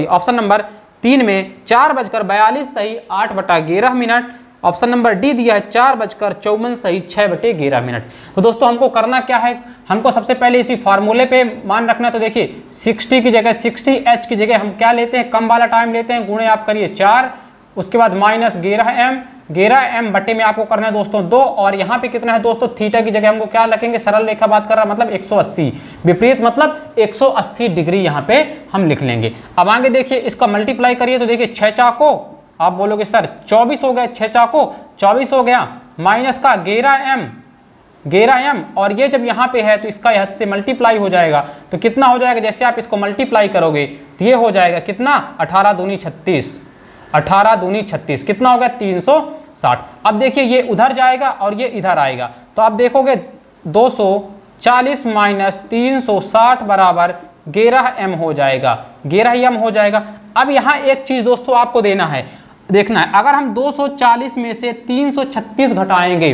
ऑप्शन नंबर 3 में 4:42 सही 8/11। ऑप्शन नंबर डी दिया है 4:54 सही 6/11। तो दोस्तों हमको करना क्या है, हमको सबसे पहले इसी फार्मूले पे मान रखना है। तो देखिए 60 की जगह 60h की जगह हम क्या लेते हैं, कम वाला टाइम लेते हैं, गुणे आप करिए 4, उसके बाद माइनस 11m बटे में आपको करना है दोस्तों 2, और यहाँ पे कितना है दोस्तों, थीटा की जगह हमको क्या रखेंगे, सरल रेखा बात कर रहा मतलब 180, विपरीत मतलब 180 डिग्री यहाँ पे हम लिख लेंगे। अब आगे देखिए इसका मल्टीप्लाई करिए तो देखिए 6 चाको आप बोलोगे सर 24 हो गया, 6 चाको 24 हो गया, माइनस का 11m और ये जब यहाँ पे है तो इसका यहाँ से मल्टीप्लाई हो जाएगा तो कितना हो जाएगा, जैसे आप इसको मल्टीप्लाई करोगे तो ये हो जाएगा कितना 18 दूनी 36 कितना हो गया 360। अब देखिए ये उधर जाएगा और ये इधर आएगा तो आप देखोगे 240 माइनस 360 बराबर 11m हो जाएगा, 11m हो जाएगा। अब यहाँ एक चीज दोस्तों आपको देखना है, अगर हम 240 में से 336 घटाएंगे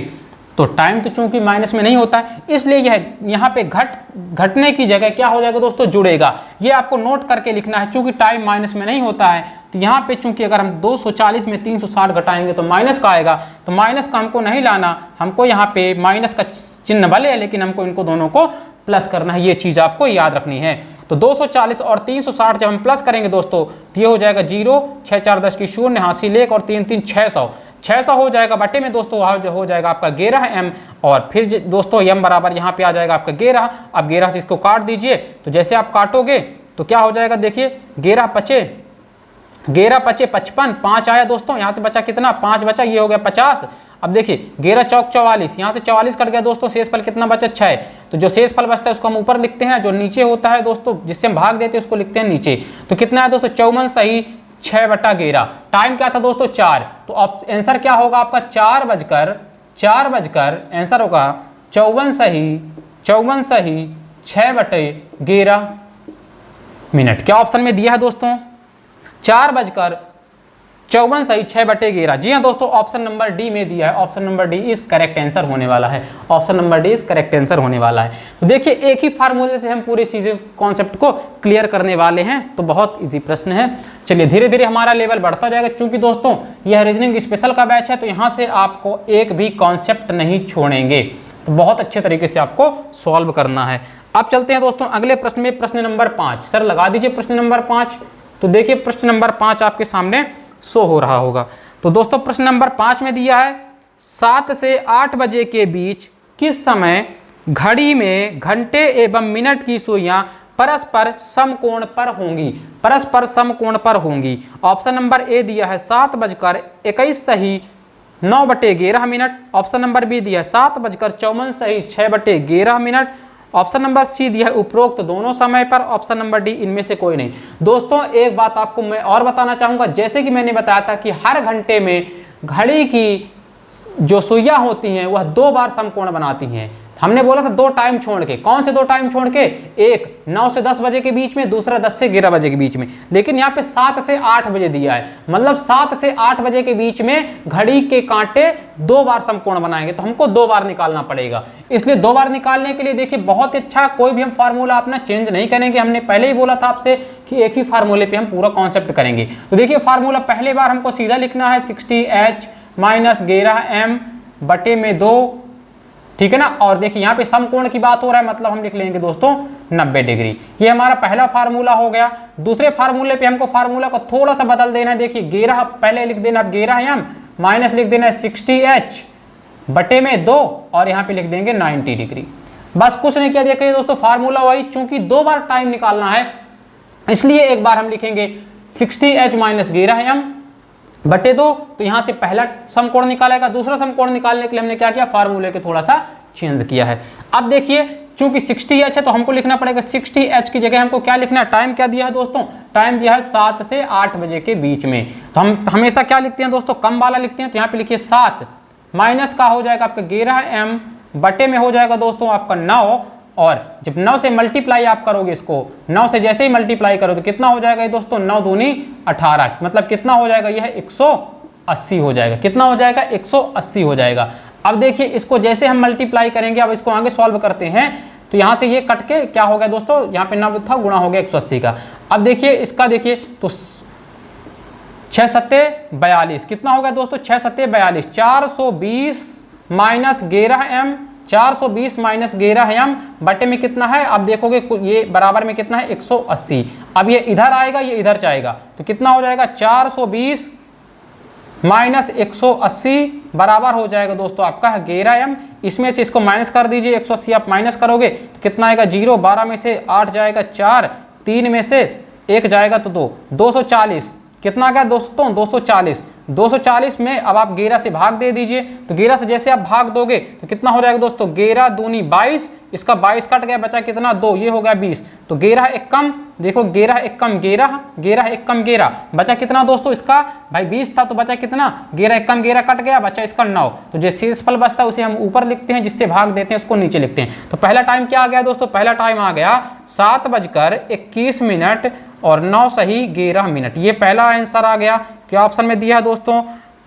तो टाइम तो चूंकि माइनस में नहीं होता है, इसलिए यह यहाँ पे घटने की जगह क्या हो जाएगा दोस्तों, जुड़ेगा। ये आपको नोट करके लिखना है, चूंकि टाइम माइनस में नहीं होता है तो यहाँ पे चूंकि अगर हम 240 में 360 घटाएंगे तो माइनस का आएगा, तो माइनस का हमको नहीं लाना, हमको यहाँ पे माइनस का चिन्ह भले है लेकिन हमको इनको दोनों को प्लस करना है, ये चीज आपको याद रखनी है। तो 240 और 360 जब हम प्लस करेंगे दोस्तों तो ये हो जाएगा 0, 6 4 10 की 0, हासिल 1 और 3 3 600 हो जाएगा, बटे में दोस्तों हो जाएगा आपका 11m और फिर दोस्तों m बराबर यहाँ पे आ जाएगा आपका 11। अब 11 से इसको काट दीजिए तो जैसे आप काटोगे तो क्या हो जाएगा, देखिए 11 पचे 55, 5 आया दोस्तों, यहाँ से बचा कितना 5 बचा, ये हो गया 50। अब देखिए 11 चौक 44, यहाँ से 44 कट गया दोस्तों, शेष फल कितना बचा 6। तो जो शेष फल बचता है उसको हम ऊपर लिखते हैं, जो नीचे होता है दोस्तों जिससे हम भाग देते हैं उसको लिखते हैं नीचे। तो कितना है दोस्तों 54 सही 6/11। टाइम क्या था दोस्तों 4, तो आंसर क्या होगा आपका 4 बजकर आंसर होगा 54 सही 6/11। क्या ऑप्शन में दिया है दोस्तों 4:54 सही 6/11। जी हाँ दोस्तों, ऑप्शन नंबर डी में दिया है, option number D is correct answer होने वाला है, option number D is correct answer होने वाला है। तो देखिए एक ही फार्मूले से हम पूरी चीजें कॉन्सेप्ट को क्लियर करने वाले हैं, तो बहुत इजी प्रश्न है। चलिए धीरे धीरे हमारा लेवल बढ़ता जाएगा, क्योंकि दोस्तों यह रीजनिंग स्पेशल का बैच है तो यहाँ से आपको एक भी कॉन्सेप्ट नहीं छोड़ेंगे, तो बहुत अच्छे तरीके से आपको सॉल्व करना है। अब चलते हैं दोस्तों अगले प्रश्न में, प्रश्न नंबर 5। सर लगा दीजिए प्रश्न नंबर 5। तो देखिए प्रश्न नंबर 5 आपके सामने शो हो रहा होगा। तो दोस्तों प्रश्न नंबर 5 में दिया है 7 से 8 बजे के बीच किस समय घड़ी में घंटे एवं मिनट की सुइयां परस्पर समकोण पर होंगी। ऑप्शन नंबर ए दिया है 7:21 सही 9/11। ऑप्शन नंबर बी दिया है 7:54 सही 6/11। ऑप्शन नंबर सी दिया है उपरोक्त दोनों समय पर। ऑप्शन नंबर डी इनमें से कोई नहीं। दोस्तों एक बात आपको मैं और बताना चाहूंगा, जैसे कि मैंने बताया था कि हर घंटे में घड़ी की जो सुइयां होती हैं वह 2 बार समकोण बनाती हैं। हमने बोला था 2 टाइम छोड़ के, कौन से 2 टाइम छोड़ के, एक 9 से 10 बजे के बीच में, दूसरा 10 से 11 बजे के बीच में। लेकिन यहाँ पे 7 से 8 बजे दिया है, मतलब 7 से 8 बजे के बीच में घड़ी के कांटे 2 बार समकोण बनाएंगे, तो हमको 2 बार निकालना पड़ेगा। इसलिए 2 बार निकालने के लिए देखिए बहुत अच्छा, कोई भी हम फार्मूला अपना चेंज नहीं करेंगे। हमने पहले ही बोला था आपसे कि एक ही फार्मूले पे हम पूरा कॉन्सेप्ट करेंगे। तो देखिए फार्मूला पहले बार हमको सीधा लिखना है 60h माइनस 11m बटे में 2, ठीक है ना। और देखिए यहाँ पे समकोण की बात हो रहा है, मतलब हम लिख लेंगे दोस्तों 90 डिग्री। ये हमारा पहला फार्मूला हो गया। दूसरे फार्मूले पे हमको फार्मूला को थोड़ा सा बदल देना है। देखिए 11 पहले लिख देना, 11m माइनस लिख देना है 60h बटे में 2 और यहाँ पे लिख देंगे 90 डिग्री। बस कुछ नहीं किया। देखिए दोस्तों फार्मूला वही, चूंकि 2 बार टाइम निकालना है इसलिए एक बार हम लिखेंगे 60h माइनस 11m बटे 2। तो यहां से पहला समकोण निकालेगा। दूसरा समकोण निकालने के लिए हमने क्या किया, फार्मूले को थोड़ा सा चेंज किया है। अब देखिए चूंकि 60h है तो हमको लिखना पड़ेगा 60h की जगह हमको क्या लिखना है, टाइम क्या दिया है दोस्तों, टाइम दिया है 7 से 8 बजे के बीच में। तो हम हमेशा क्या लिखते हैं दोस्तों, कम वाला लिखते हैं। तो यहाँ पे लिखिए 7 माइनस का हो जाएगा आपका 11m बटे में हो जाएगा दोस्तों आपका 9, और जब 9 से मल्टीप्लाई आप करोगे, इसको 9 से जैसे ही मल्टीप्लाई करो तो कितना हो जाएगा दोस्तों, 9 दूनी 18, मतलब कितना हो जाएगा, यह 180 हो जाएगा। कितना हो जाएगा, 180 हो जाएगा। अब देखिए इसको जैसे हम मल्टीप्लाई करेंगे, अब इसको आगे सॉल्व करते हैं तो यहाँ से ये कट के क्या हो गया दोस्तों, यहाँ पे 9 था गुणा हो गया 180 का। अब देखिए इसका देखिए तो 6 सत्ते 42, कितना हो गया दोस्तों, 6 सत्ते 42, 420 माइनस 11m, 420 माइनस 11m बटे में कितना है, अब देखोगे ये बराबर में कितना है 180। अब ये इधर आएगा, ये इधर जाएगा तो कितना हो जाएगा 420 माइनस 180 बराबर हो जाएगा दोस्तों आपका 11m। इसमें से इसको माइनस कर दीजिए, 180 आप माइनस करोगे तो कितना आएगा 0, 12 में से 8 जाएगा 4, 3 में से 1 जाएगा तो 2, 240। कितना आ गया दोस्तों 240। 240 में अब आप 11 से भाग दे दीजिए, तो 11 से जैसे आप भाग दोगे तो कितना हो जाएगा दोस्तों, 11 दूनी 22, इसका 22 कट गया, बचा कितना 2, ये हो गया 20। तो 11 एक कम, देखो 11 एक कम 11, 11 एक कम 11, बचा कितना दोस्तों इसका, भाई 20 था तो बचा कितना, 11 एक कम 11 कट गया, बचा इसका 9। तो जो शेषफल बचता है उसे हम ऊपर लिखते हैं, जिससे भाग देते हैं उसको नीचे लिखते हैं। तो पहला टाइम क्या आ गया दोस्तों, पहला टाइम आ गया 7:21 और 9 सही 11 मिनट। ये पहला आंसर आ गया। क्या ऑप्शन में दिया है दोस्तों,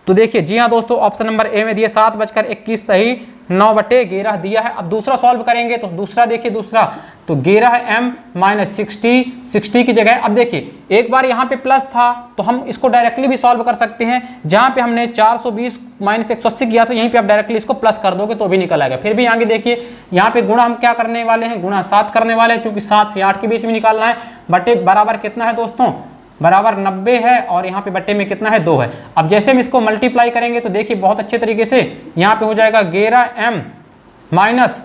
तो देखिए जी हाँ दोस्तों, ऑप्शन नंबर ए में दिया 7:21 सही 9/11 दिया है। अब दूसरा सॉल्व करेंगे तो दूसरा देखिए, दूसरा तो 11m माइनस 60 की जगह, अब देखिए एक बार यहाँ पे प्लस था तो हम इसको डायरेक्टली भी सॉल्व कर सकते हैं। जहाँ पे हमने 420 माइनस 180 किया तो यहीं पे आप डायरेक्टली इसको प्लस कर दोगे तो भी निकल आएगा। फिर भी आगे देखिए यहाँ पे गुणा हम क्या करने वाले हैं, गुणा 7 करने वाले हैं, क्योंकि 7 से 8 के बीच में निकालना है। बटे बराबर कितना है दोस्तों, बराबर 90 है, और यहाँ पे बट्टे में कितना है 2 है। अब जैसे हम इसको मल्टीप्लाई करेंगे तो देखिए बहुत अच्छे तरीके से यहाँ पे हो जाएगा 11m माइनस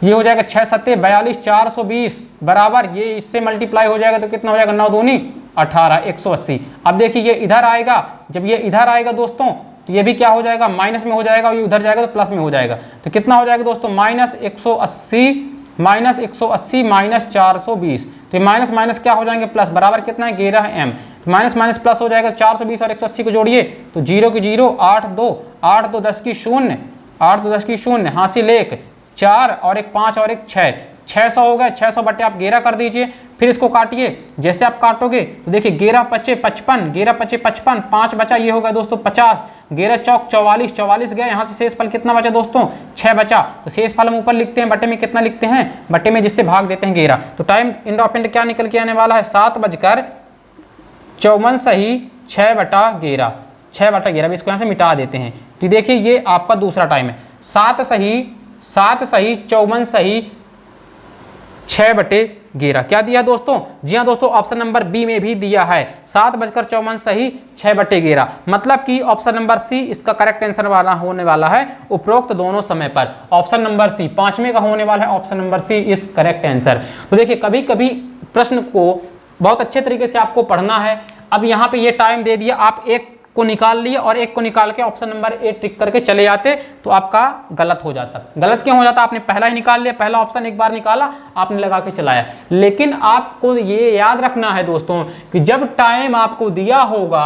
ये हो जाएगा 6 सत्ते 42, 420 बराबर ये इससे मल्टीप्लाई हो जाएगा तो कितना हो जाएगा 9 दूनी 18, 180। अब देखिए ये इधर आएगा, जब ये इधर आएगा दोस्तों तो ये भी क्या हो जाएगा, माइनस में हो जाएगा, और ये उधर जाएगा तो प्लस में हो जाएगा। तो कितना हो जाएगा दोस्तों, माइनस 180 माइनस 420, तो माइनस माइनस क्या हो जाएंगे प्लस, बराबर कितना है 11m। तो माइनस माइनस प्लस हो जाएगा, 420 और 180 को जोड़िए तो 0 की 0, 8 2 10 की 0, 8 2 10 की 0, हासिल 1 4 और एक 5 और एक 6, 600 हो गया। 600 बटे आप 11 कर दीजिए, फिर इसको काटिए। जैसे आप काटोगे तो देखिए 11 पचे 55, 11 पचे 55, 5 बचा, ये होगा दोस्तों 50, 11 चौक 44, 44 गया, यहाँ से शेषफल कितना बचा दोस्तों 6 बचा। तो शेषफल हम ऊपर लिखते हैं, बटे में कितना लिखते हैं, बटे में जिससे भाग देते हैं 11। तो टाइम इंड ऑफ एंड क्या निकल के आने वाला है, 7:54 सही 6/11, 6/11। इसको यहाँ से मिटा देते हैं। तो देखिए ये आपका दूसरा टाइम है, 7 सही 54 सही 6/11। क्या दिया दोस्तों, जी हाँ दोस्तों, ऑप्शन नंबर बी में भी दिया है 7:54 सही 6/11। मतलब कि ऑप्शन नंबर सी इसका करेक्ट आंसर वाला होने वाला है उपरोक्त दोनों समय पर। ऑप्शन नंबर सी 5वें का होने वाला है, option number C is correct answer. तो देखिए कभी कभी प्रश्न को बहुत अच्छे तरीके से आपको पढ़ना है। अब यहाँ पे ये टाइम दे दिया, आप एक को निकाल लिए और एक को निकाल के ऑप्शन नंबर ए टिक करके चले जाते तो आपका गलत हो जाता। गलत क्यों हो जाता, आपने पहला ही निकाल लिया, पहला ऑप्शन एक बार निकाला आपने लगा के चलाया। लेकिन आपको ये याद रखना है दोस्तों कि जब टाइम आपको दिया होगा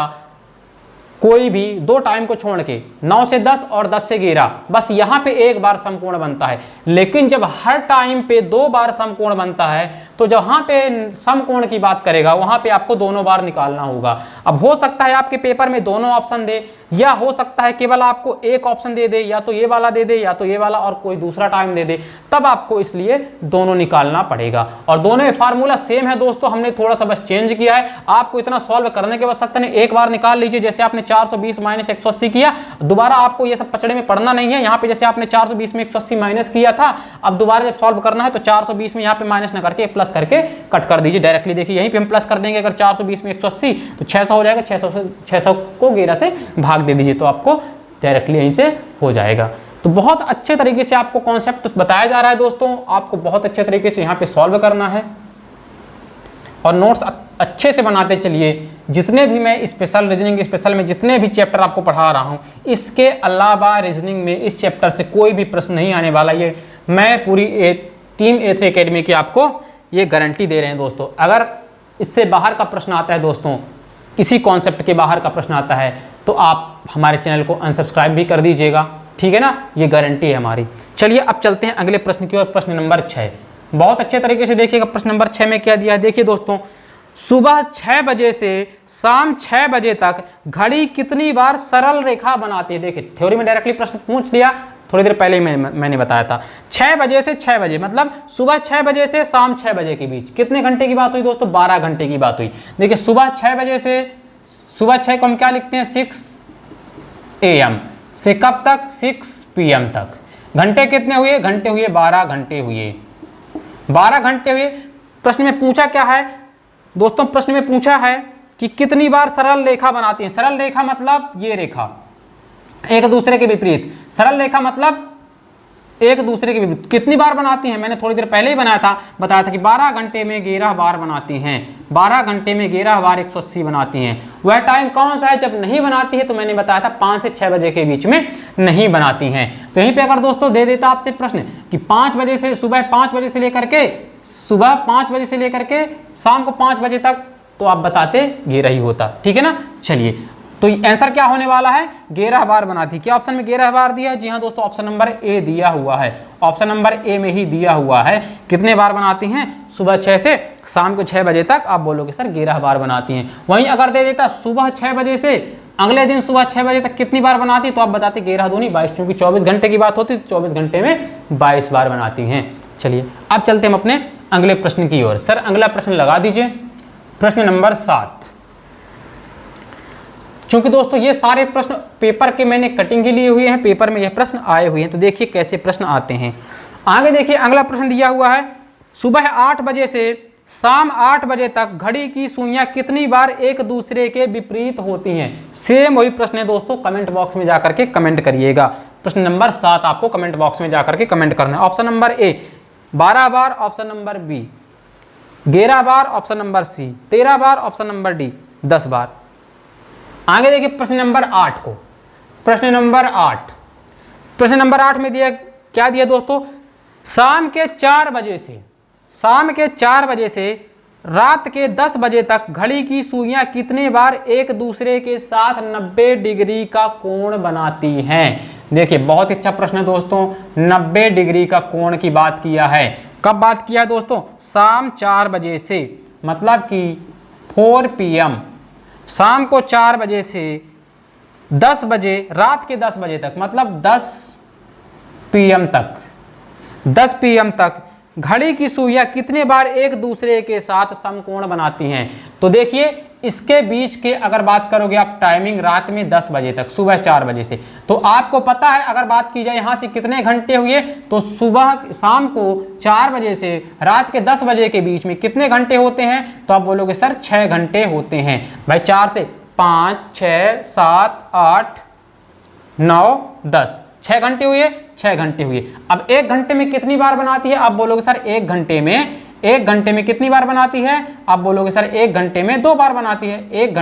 कोई भी दो टाइम को छोड़ के 9 से 10 और 10 से 11, बस यहाँ पे एक बार समकोण बनता है। लेकिन जब हर टाइम पे दो बार समकोण बनता है तो जहाँ पे समकोण की बात करेगा वहाँ पे आपको दोनों बार निकालना होगा। अब हो सकता है आपके पेपर में दोनों ऑप्शन दे, या हो सकता है केवल आपको एक ऑप्शन दे दे, या तो ये वाला दे दे या तो ये वाला और कोई दूसरा टाइम दे दे, तब आपको इसलिए दोनों निकालना पड़ेगा। और दोनों में फार्मूला सेम है दोस्तों, हमने थोड़ा सा बस चेंज किया है। आपको इतना सॉल्व करने की आवश्यकता नहीं, एक बार निकाल लीजिए। जैसे आपने 420 माइनस 180 किया, दोबारा आपको ये सब पचड़े में पढ़ना नहीं है। यहाँ पे जैसे आपने 420 में 180 माइनस किया था, अब दोबारा जब सॉल्व करना है तो 420 में यहाँ पे माइनस न करके प्लस करके कट कर दीजिए डायरेक्टली। देखिए यहीं पे हम प्लस कर देंगे, अगर 420 में 180 तो 600 हो जाएगा, 600 को 11 से भाग दे दीजिए तो आपको डायरेक्टली यहीं से हो जाएगा। तो बहुत अच्छे तरीके से आपको कॉन्सेप्ट बताया जा रहा है दोस्तों, आपको बहुत अच्छे तरीके से यहाँ पे सॉल्व करना है और नोट्स अच्छे से बनाते चलिए। जितने भी मैं स्पेशल रीजनिंग स्पेशल में जितने भी चैप्टर आपको पढ़ा रहा हूँ, इसके अलावा रीजनिंग में इस चैप्टर से कोई भी प्रश्न नहीं आने वाला। ये मैं पूरी टीम A3 एकेडमी की आपको ये गारंटी दे रहे हैं दोस्तों। अगर इससे बाहर का प्रश्न आता है दोस्तों, इसी कॉन्सेप्ट के बाहर का प्रश्न आता है, तो आप हमारे चैनल को अनसब्सक्राइब भी कर दीजिएगा, ठीक है ना, ये गारंटी है हमारी। चलिए अब चलते हैं अगले प्रश्न की ओर, प्रश्न नंबर 6। बहुत अच्छे तरीके से देखिएगा प्रश्न नंबर 6 में क्या दिया है। देखिए दोस्तों, सुबह 6 बजे से शाम 6 बजे तक घड़ी कितनी बार सरल रेखा बनाती है। देखिए थ्योरी में डायरेक्टली प्रश्न पूछ लिया, थोड़ी देर पहले ही मैंने बताया था। 6 बजे से 6 बजे मतलब सुबह 6 बजे से शाम 6 बजे के बीच कितने घंटे की बात हुई दोस्तों, 12 घंटे की बात हुई। देखिए सुबह 6 बजे से, सुबह 6 को हम क्या लिखते हैं 6 AM से कब तक 6 PM तक। घंटे कितने हुए, घंटे हुए 12 घंटे हुए, 12 घंटे हुए। प्रश्न में पूछा क्या है दोस्तों, प्रश्न में पूछा है कि कितनी बार सरल रेखा बनाती है। सरल रेखा मतलब ये रेखा एक दूसरे के विपरीत, सरल रेखा मतलब एक दूसरे के विपरीत कितनी बार बनाती हैं। मैंने थोड़ी देर पहले ही बताया था कि 12 घंटे में 11 बार बनाती हैं, 12 घंटे में 11 बार 180 बनाती हैं। वह टाइम कौन सा है जब नहीं बनाती है, तो मैंने बताया था 5 से 6 बजे के बीच में नहीं बनाती हैं। तो यहीं पे अगर दोस्तों दे देता आपसे प्रश्न कि 5 बजे से, सुबह 5 बजे से लेकर के, सुबह 5 बजे से लेकर के शाम को 5 बजे तक, तो आप बताते 11 ही होता, ठीक है ना। चलिए तो आंसर क्या होने वाला है, 11 बार बनाती। क्या ऑप्शन में 11 बार दिया है, जी हाँ दोस्तों, ऑप्शन नंबर A दिया हुआ है, ऑप्शन नंबर A में ही दिया हुआ है। कितने बार बनाती हैं, सुबह 6 से शाम को 6 बजे तक। आप बोलोगे सर 11 बार बनाती हैं। वहीं अगर दे देता सुबह 6 बजे से अगले दिन सुबह 6 बजे तक कितनी बार बनाती, तो आप बताते 11 दूनी 22, क्योंकि 24 घंटे की बात होती, 24 घंटे में 22 बार बनाती हैं। चलिए अब चलते हैं हम अपने अगले प्रश्न की ओर। सर अगला प्रश्न लगा दीजिए, प्रश्न नंबर 7। चूंकि दोस्तों ये सारे प्रश्न पेपर के मैंने कटिंग ही लिए हुए हैं, पेपर में ये प्रश्न आए हुए हैं, तो देखिए कैसे प्रश्न आते हैं। आगे देखिए अगला प्रश्न दिया हुआ है, सुबह 8 बजे से शाम 8 बजे तक घड़ी की सुइयां कितनी बार एक दूसरे के विपरीत होती हैं। सेम वही प्रश्न है दोस्तों, कमेंट बॉक्स में जाकर के कमेंट करिएगा। प्रश्न नंबर 7 आपको कमेंट बॉक्स में जाकर के कमेंट करना है। Option number A 12 bar, option number B 11 bar, option number C 13 bar, option number D 10 बार। आगे देखिए प्रश्न नंबर 8 को, प्रश्न नंबर 8, प्रश्न नंबर 8 में दिया क्या दिया दोस्तों, शाम के 4 बजे से, शाम के 4 बजे से रात के 10 बजे तक घड़ी की सुइयां कितने बार एक दूसरे के साथ 90 डिग्री का कोण बनाती हैं। देखिए बहुत अच्छा प्रश्न है दोस्तों, 90 डिग्री का कोण की बात किया है। कब बात किया है दोस्तों, शाम 4 बजे से, मतलब कि 4 PM, शाम को 4 बजे से 10 बजे, रात के 10 बजे तक, मतलब 10 PM तक, 10 PM तक घड़ी की सुइयां कितने बार एक दूसरे के साथ समकोण बनाती हैं। तो देखिए इसके बीच के अगर बात करोगे आप टाइमिंग रात में 10 बजे तक, सुबह 4 बजे से, तो आपको पता है अगर बात की जाए यहाँ से कितने घंटे हुए, तो सुबह शाम को 4 बजे से रात के 10 बजे के बीच में कितने घंटे होते हैं, तो आप बोलोगे सर 6 घंटे होते हैं। भाई 4 से 5 6 7 8 9 10, 6 घंटे हुए, 6 घंटे हुए। अब 1 घंटे में कितनी बार बनाती है, आप बोलोगे सर 1 घंटे में कितनी बार बनाती है, आप बोलोगे सर 1 घंटे में 2 बार बनाती है। 1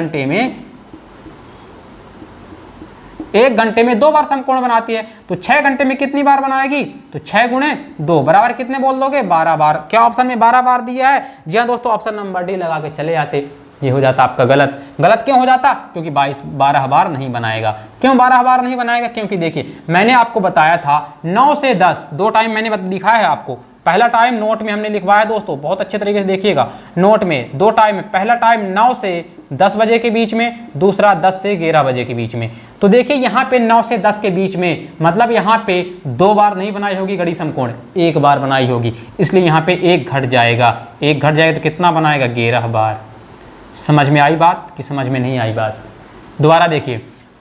घंटे में 2 बार समकोण बनाती है। तो 6 घंटे में कितनी बार बनाएगी, तो 6 गुणे 2 बराबर कितने बोल दोगे, 12 बार। क्या ऑप्शन में 12 बार दिया है, जी हाँ दोस्तों, ऑप्शन नंबर D लगा के चले जाते। ये हो जाता आपका गलत। गलत क्यों हो जाता? क्योंकि 12 बार नहीं बनाएगा। क्यों 12 बार नहीं बनाएगा? क्योंकि देखिए मैंने आपको बताया था 9 से 10 दो टाइम मैंने दिखाया है आपको। पहला टाइम नोट में हमने लिखवाया दोस्तों, बहुत अच्छे तरीके से देखिएगा। नोट में दो टाइम, पहला टाइम 9 से 10 बजे के बीच में, दूसरा 10 से 11 बजे के बीच में। तो देखिए यहाँ पे 9 से 10 के बीच में, मतलब यहाँ पे 2 बार नहीं बनाई होगी घड़ी समकोण, 1 बार बनाई होगी, इसलिए यहाँ पे 1 घट जाएगा। 1 घट जाएगा तो कितना बनाएगा? 11 बार। समझ में आई बात कि समझ में नहीं आई बात? दोबारा देखिए,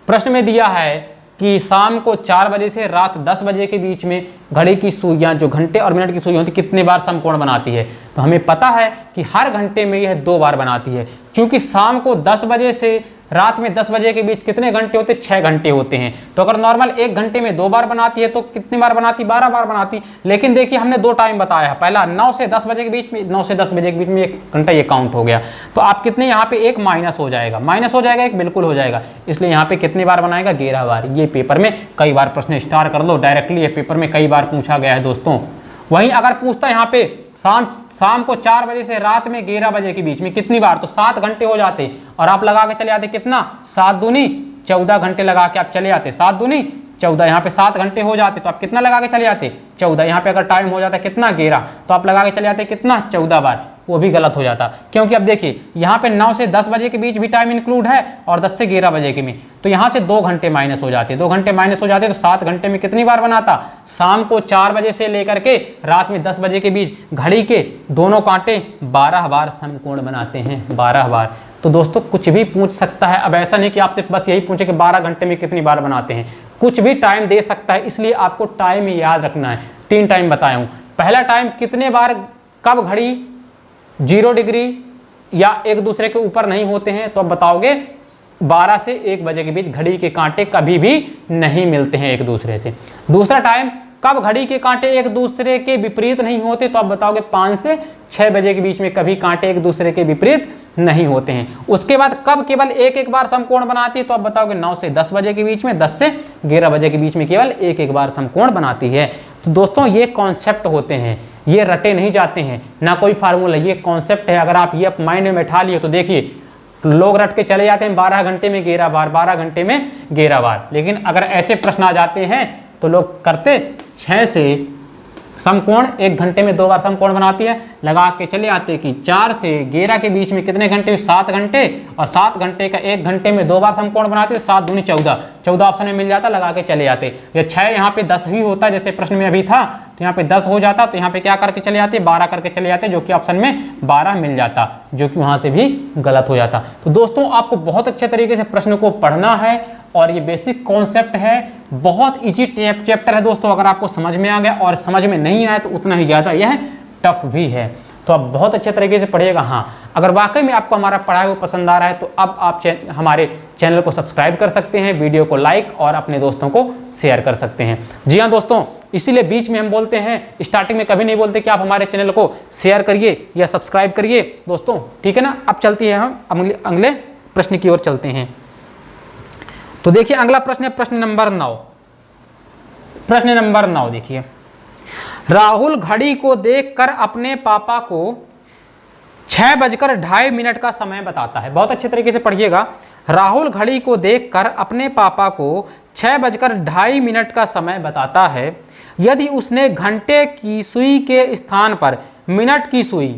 प्रश्न में दिया है कि शाम को 4 बजे से रात 10 बजे के बीच में घड़ी की सुइयां, जो घंटे और मिनट की सुइयां होती, कितने बार समकोण बनाती है? तो हमें पता है कि हर घंटे में यह 2 बार बनाती है, क्योंकि शाम को 10 बजे से रात में 10 बजे के बीच कितने घंटे होते? 6 घंटे होते हैं। तो अगर नॉर्मल 1 घंटे में 2 बार बनाती है तो कितनी बार बनाती? 12 बार बनाती। लेकिन देखिए हमने 2 टाइम बताया है, पहला 9 से 10 बजे के बीच में, 9 से 10 बजे के बीच में 1 घंटा, ये काउंट हो गया। तो आप कितने यहाँ पे 1 माइनस हो जाएगा, माइनस हो जाएगा 1 बिल्कुल हो जाएगा, इसलिए यहाँ पे कितनी बार बनाएगा? 11 बार। ये पेपर में कई बार प्रश्न स्टार कर लो डायरेक्टली, ये पेपर में कई बार पूछा गया है दोस्तों। वहीं अगर पूछता है यहाँ पे शाम को 4 बजे से रात में 11 बजे के बीच में कितनी बार, तो 7 घंटे हो जाते, और आप लगा के चले आते कितना? 7 दूनी 14 घंटे लगा के आप चले आते, 7 दूनी 14, यहाँ पे 7 घंटे हो जाते तो आप कितना लगा के चले आते? 14। यहाँ पे अगर टाइम हो जाता कितना? 11, तो आप लगा के चले आते कितना? 14 बार। वो भी गलत हो जाता, क्योंकि अब देखिए यहाँ पे 9 से 10 बजे के बीच भी टाइम इंक्लूड है और 10 से 11 बजे के में, तो यहाँ से 2 घंटे माइनस हो जाते, 2 घंटे माइनस हो जाते तो 7 घंटे में कितनी बार बनाता? शाम को 4 बजे से लेकर के रात में 10 बजे के बीच घड़ी के दोनों कांटे 12 बार समकोण बनाते हैं, 12 बार। तो दोस्तों कुछ भी पूछ सकता है, अब ऐसा नहीं कि आपसे बस यही पूछे कि 12 घंटे में कितनी बार बनाते हैं, कुछ भी टाइम दे सकता है, इसलिए आपको टाइम याद रखना है। 3 टाइम बताया हूँ। पहला टाइम कितने बार, कब घड़ी 0 डिग्री या एक दूसरे के ऊपर नहीं होते हैं, तो आप बताओगे 12 से 1 बजे के बीच घड़ी के कांटे कभी भी नहीं मिलते हैं एक दूसरे से। दूसरा टाइम कब घड़ी के कांटे एक दूसरे के विपरीत नहीं होते, तो आप बताओगे 5 से 6 बजे के बीच में कभी कांटे एक दूसरे के विपरीत नहीं होते हैं। उसके बाद कब केवल एक बार समकोण बनाती है, तो आप बताओगे 9 से 10 बजे के बीच में, 10 से 11 बजे के बीच में केवल एक बार समकोण बनाती है। तो दोस्तों ये कॉन्सेप्ट होते हैं, ये रटे नहीं जाते हैं, ना कोई फार्मूला, ये कॉन्सेप्ट है। अगर आप ये माइंड में बैठा लिए तो देखिए लोग रट के चले जाते हैं 12 घंटे में 11 बार, 12 घंटे में 11 बार, लेकिन अगर ऐसे प्रश्न आ जाते हैं तो लोग करते 6 से समकोण, 1 घंटे में 2 बार समकोण बनाती है, लगा के चले आते कि 4 से 11 के बीच में कितने घंटे? 7 घंटे, और 7 घंटे का 1 घंटे में 2 बार समकोण बनाते, 7 दूनी 14, 14 ऑप्शन में मिल जाता, लगा के चले आते। या 6 यहाँ पे 10 ही होता, जैसे प्रश्न में अभी था, तो यहाँ पे 10 हो जाता, तो यहाँ पे क्या करके चले आते? 12 करके चले जाते, जो कि ऑप्शन में 12 मिल जाता, जो कि वहाँ से भी गलत हो जाता। तो दोस्तों आपको बहुत अच्छे तरीके से प्रश्न को पढ़ना है, और ये बेसिक कॉन्सेप्ट है, बहुत इजी चैप्टर है दोस्तों। अगर आपको समझ में आ गया, और समझ में नहीं आया तो उतना ही ज़्यादा यह टफ भी है, तो आप बहुत अच्छे तरीके से पढ़िएगा। हाँ, अगर वाकई में आपको हमारा पढ़ाई वो पसंद आ रहा है तो अब आप हमारे चैनल को सब्सक्राइब कर सकते हैं, वीडियो को लाइक और अपने दोस्तों को शेयर कर सकते हैं। जी हाँ दोस्तों, इसीलिए बीच में हम बोलते हैं, स्टार्टिंग में कभी नहीं बोलते कि आप हमारे चैनल को शेयर करिए या सब्सक्राइब करिए दोस्तों, ठीक है ना। अब चलती है, हम अगले प्रश्न की ओर चलते हैं। तो देखिए अगला प्रश्न है प्रश्न नंबर 9। प्रश्न नंबर 9 देखिए, राहुल घड़ी को देखकर अपने पापा को 6:02 का समय बताता है। बहुत अच्छे तरीके से पढ़िएगा। राहुल घड़ी को देखकर अपने पापा को 6:02 का समय बताता है। यदि उसने घंटे की सुई के स्थान पर मिनट की सुई,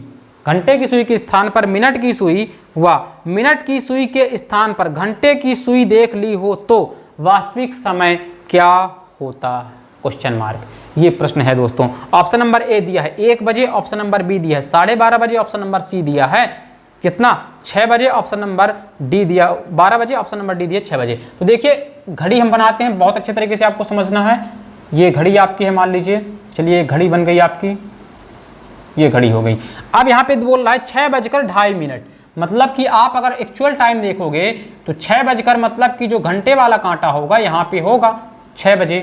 घंटे की सुई के स्थान पर मिनट की सुई व मिनट की सुई के स्थान पर घंटे की सुई देख ली हो तो वास्तविक समय क्या होता? Question mark. ये प्रश्न है दोस्तों। ऑप्शन नंबर ए दिया है 1 बजे, ऑप्शन नंबर बी दिया है 12:30 बजे, ऑप्शन नंबर सी दिया है कितना? 6 बजे, ऑप्शन नंबर डी दिया 12 बजे, ऑप्शन नंबर डी दिया 6 बजे। तो देखिए घड़ी हम बनाते हैं, बहुत अच्छे तरीके से आपको समझना है। ये घड़ी आपकी है, मान लीजिए, चलिए घड़ी बन गई आपकी, ये घड़ी हो गई। अब यहाँ पे बोल रहा है 6:02, मतलब कि आप अगर एक्चुअल टाइम देखोगे तो 6 बजकर मतलब कि जो घंटे वाला कांटा होगा यहाँ पे होगा 6 बजे,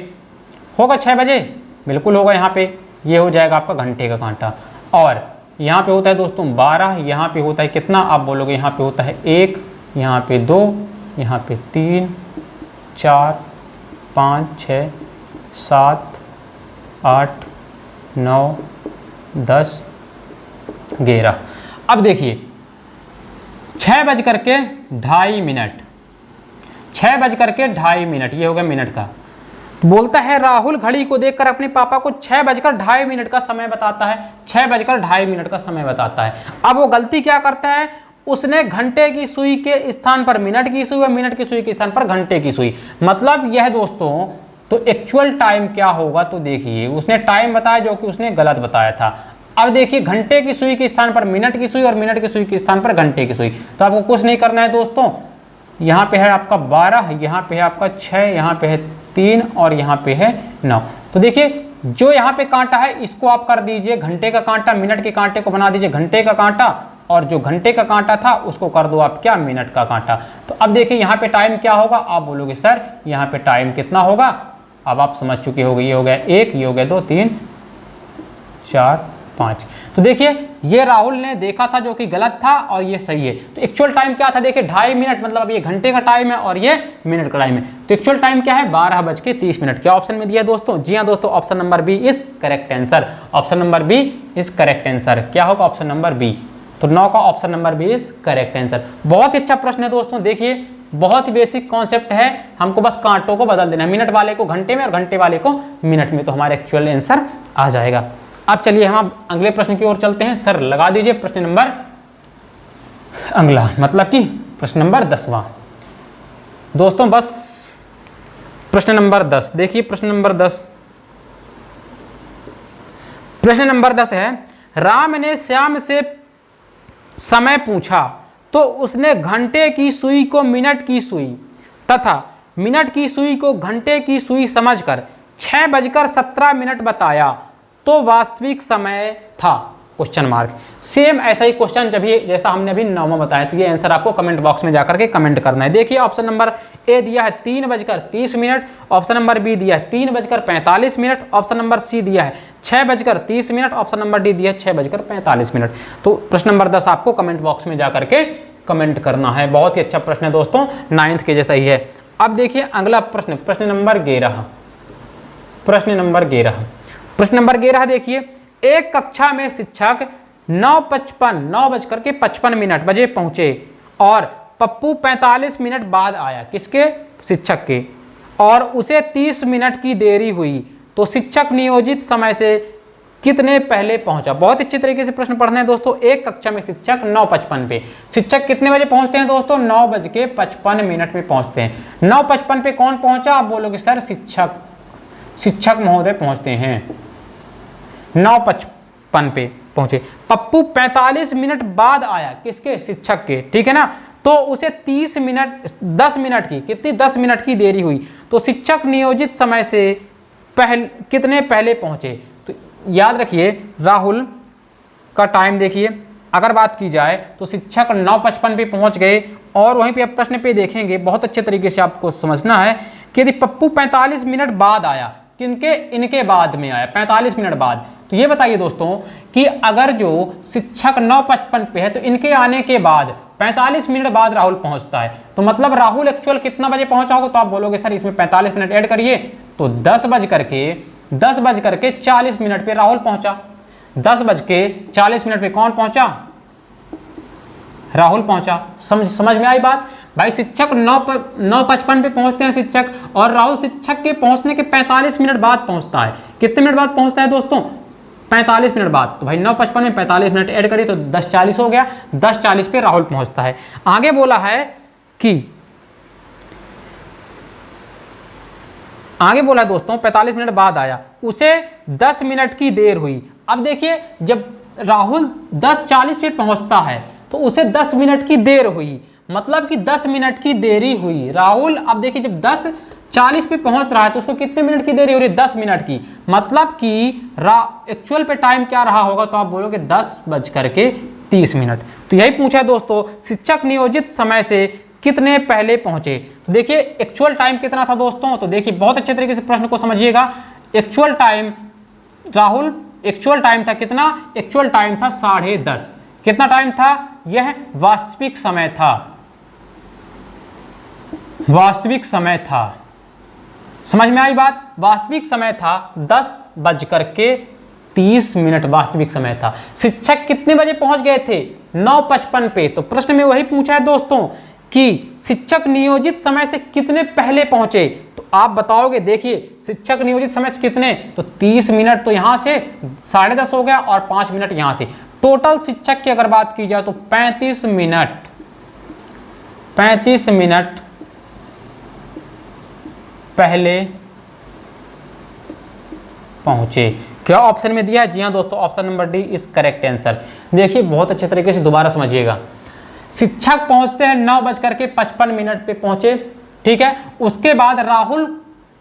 होगा 6 बजे, बिल्कुल होगा यहाँ पे, ये हो जाएगा आपका घंटे का कांटा। और यहाँ पे होता है दोस्तों 12, यहाँ पे होता है कितना? आप बोलोगे यहाँ पे होता है 1, यहाँ पे 2, यहाँ पे 3, 4, 5, 6, 7, 8, 9, 10, 11। अब देखिए 6:02, 6:02, ये हो गया मिनट का। तो बोलता है राहुल घड़ी को देखकर अपने पापा को 6:02 का समय बताता है, 6:02 का समय बताता है। अब वो गलती क्या करता है, उसने घंटे की सुई के स्थान पर मिनट की सुई और मिनट की सुई के स्थान पर घंटे की सुई, मतलब यह दोस्तों तो एक्चुअल टाइम क्या होगा, तो देखिए उसने टाइम बताया जो कि उसने गलत बताया था। अब देखिए घंटे की सुई के स्थान पर मिनट की सुई और मिनट की सुई के स्थान पर घंटे की सुई, तो आपको कुछ नहीं करना है दोस्तों। यहाँ पे है आपका 12, यहाँ पे है आपका 6, यहाँ पे है 3 और यहाँ पे है 9। तो देखिए जो यहाँ पे कांटा है इसको आप कर दीजिए घंटे का कांटा, मिनट के कांटे को बना दीजिए घंटे का कांटा, और जो घंटे का कांटा था उसको कर दो आप क्या, मिनट का कांटा। तो अब देखिए यहाँ पे टाइम क्या होगा, आप बोलोगे सर यहाँ पे टाइम कितना होगा, अब आप समझ चुके होंगे, ये हो गया 1, ये हो गया 2, 3, 4, 5। तो देखिए ये राहुल ने देखा था जो कि गलत था और ये सही है। तो एक्चुअल टाइम क्या था, देखिए 2.5 मिनट, मतलब अब ये घंटे का टाइम है और ये मिनट का टाइम है। तो एक्चुअल टाइम क्या है, 12:30। क्या ऑप्शन में दिया है दोस्तों, जी हाँ दोस्तों, option number B is correct answer. Option number B is correct answer. क्या होगा, ऑप्शन नंबर बी। तो 9 का option number B is correct answer. बहुत ही अच्छा प्रश्न है दोस्तों, देखिए बहुत ही बेसिक कॉन्सेप्ट है, हमको बस कांटों को बदल देना है, मिनट वाले को घंटे में और घंटे वाले को मिनट में, तो हमारा एक्चुअल आंसर आ जाएगा। अब चलिए हम अगले प्रश्न की ओर चलते हैं। सर लगा दीजिए प्रश्न नंबर अगला, मतलब कि प्रश्न नंबर 10वां दोस्तों, बस प्रश्न नंबर 10 देखिए। प्रश्न नंबर 10 है, राम ने श्याम से समय पूछा तो उसने घंटे की सुई को मिनट की सुई तथा मिनट की सुई को घंटे की सुई समझकर 6:17 बताया, तो वास्तविक समय था क्वेश्चन मार्क। सेम ऐसा ही क्वेश्चन जब ये जैसा हमने अभी 9वां बताया, तो ये आंसर आपको कमेंट बॉक्स में जाकर के कमेंट करना है। देखिए ऑप्शन नंबर ए दिया है 3:30, ऑप्शन नंबर बी दिया है 3:45, ऑप्शन नंबर सी दिया है 6:30, ऑप्शन नंबर डी दिया है 6:45। तो प्रश्न नंबर 10 आपको कमेंट बॉक्स में जाकर के कमेंट करना है। बहुत ही अच्छा प्रश्न है दोस्तों, 9th के जैसा ही है। अब देखिए अगला प्रश्न, प्रश्न नंबर 11 देखिए, एक कक्षा में शिक्षक 9:55 बजे पहुंचे और पप्पू 45 मिनट बाद आया, किसके, शिक्षक के, और उसे 30 मिनट की देरी हुई, तो शिक्षक नियोजित समय से कितने पहले पहुंचा। बहुत अच्छे तरीके से प्रश्न पढ़ना है दोस्तों। एक कक्षा में शिक्षक 9:55 पे, शिक्षक कितने बजे पहुंचते हैं दोस्तों, 9:55 पे पहुंचते हैं। 9:55 पे कौन पहुंचा, आप बोलोगे सर शिक्षक महोदय पहुंचते हैं, 9:55 पे पहुंचे। पप्पू 45 मिनट बाद आया, किसके, शिक्षक के, ठीक है ना। तो उसे 10 मिनट की देरी हुई, तो शिक्षक नियोजित समय से कितने पहले पहुंचे। तो याद रखिए राहुल का टाइम देखिए, अगर बात की जाए तो शिक्षक 9:55 पे पहुंच गए, और वहीं पे प्रश्न पे देखेंगे बहुत अच्छे तरीके से आपको समझना है कि यदि पप्पू 45 मिनट बाद आया, किनके, इनके बाद में आया 45 मिनट बाद, तो ये बताइए दोस्तों कि अगर जो शिक्षक 9:55 पे है तो इनके आने के बाद 45 मिनट बाद राहुल पहुंचता है, तो मतलब राहुल एक्चुअल कितना बजे पहुंचा होगा, तो आप बोलोगे सर इसमें 45 मिनट ऐड करिए, तो 10:40 पे राहुल पहुंचा। 10:40 पे कौन पहुंचा, राहुल पहुंचा। समझ में आई बात भाई। शिक्षक 9:55 पे पहुंचते हैं शिक्षक, और राहुल शिक्षक के पहुंचने के 45 मिनट बाद पहुंचता है। कितने मिनट बाद पहुंचता है दोस्तों, 45 मिनट बाद। तो भाई 9:55 में 45 मिनट ऐड करिए तो 10:40 हो गया। 10:40 पे राहुल पहुंचता है। आगे बोला दोस्तों 45 मिनट बाद आया, उसे 10 मिनट की देर हुई। अब देखिए जब राहुल 10:40 पे पहुंचता है तो उसे 10 मिनट की देर हुई, मतलब कि 10 मिनट की देरी हुई राहुल। अब देखिए जब 10:40 पे पहुंच रहा है तो उसको कितने मिनट की देरी हो रही है, 10 मिनट की, मतलब कि एक्चुअल पे टाइम क्या रहा होगा, तो आप बोलोगे 10:30। तो यही पूछा है दोस्तों, शिक्षक नियोजित समय से कितने पहले पहुंचे। तो देखिए एक्चुअल टाइम कितना था दोस्तों, तो देखिए बहुत अच्छे तरीके से प्रश्न को समझिएगा। Actual time Rahul, actual time था कितना, एक्चुअल टाइम था 10:30। कितना टाइम था, यह वास्तविक समय था, वास्तविक समय था। समझ में आई बात, वास्तविक समय था 10:30 वास्तविक समय था। शिक्षक कितने बजे पहुंच गए थे, 9:55 पे। तो प्रश्न में वही पूछा है दोस्तों कि शिक्षक नियोजित समय से कितने पहले पहुंचे, तो आप बताओगे। देखिए शिक्षक नियोजित समय से कितने, तो 30 मिनट तो यहां से 10:30 हो गया और 5 मिनट यहां से। टोटल शिक्षक की अगर बात की जाए तो 35 मिनट पहले पहुंचे। क्या ऑप्शन में दिया है? जी हाँ दोस्तों, option number D is correct answer. देखिए बहुत अच्छे तरीके से दोबारा समझिएगा। शिक्षक पहुंचते हैं 9:55 पे पहुंचे, ठीक है। उसके बाद राहुल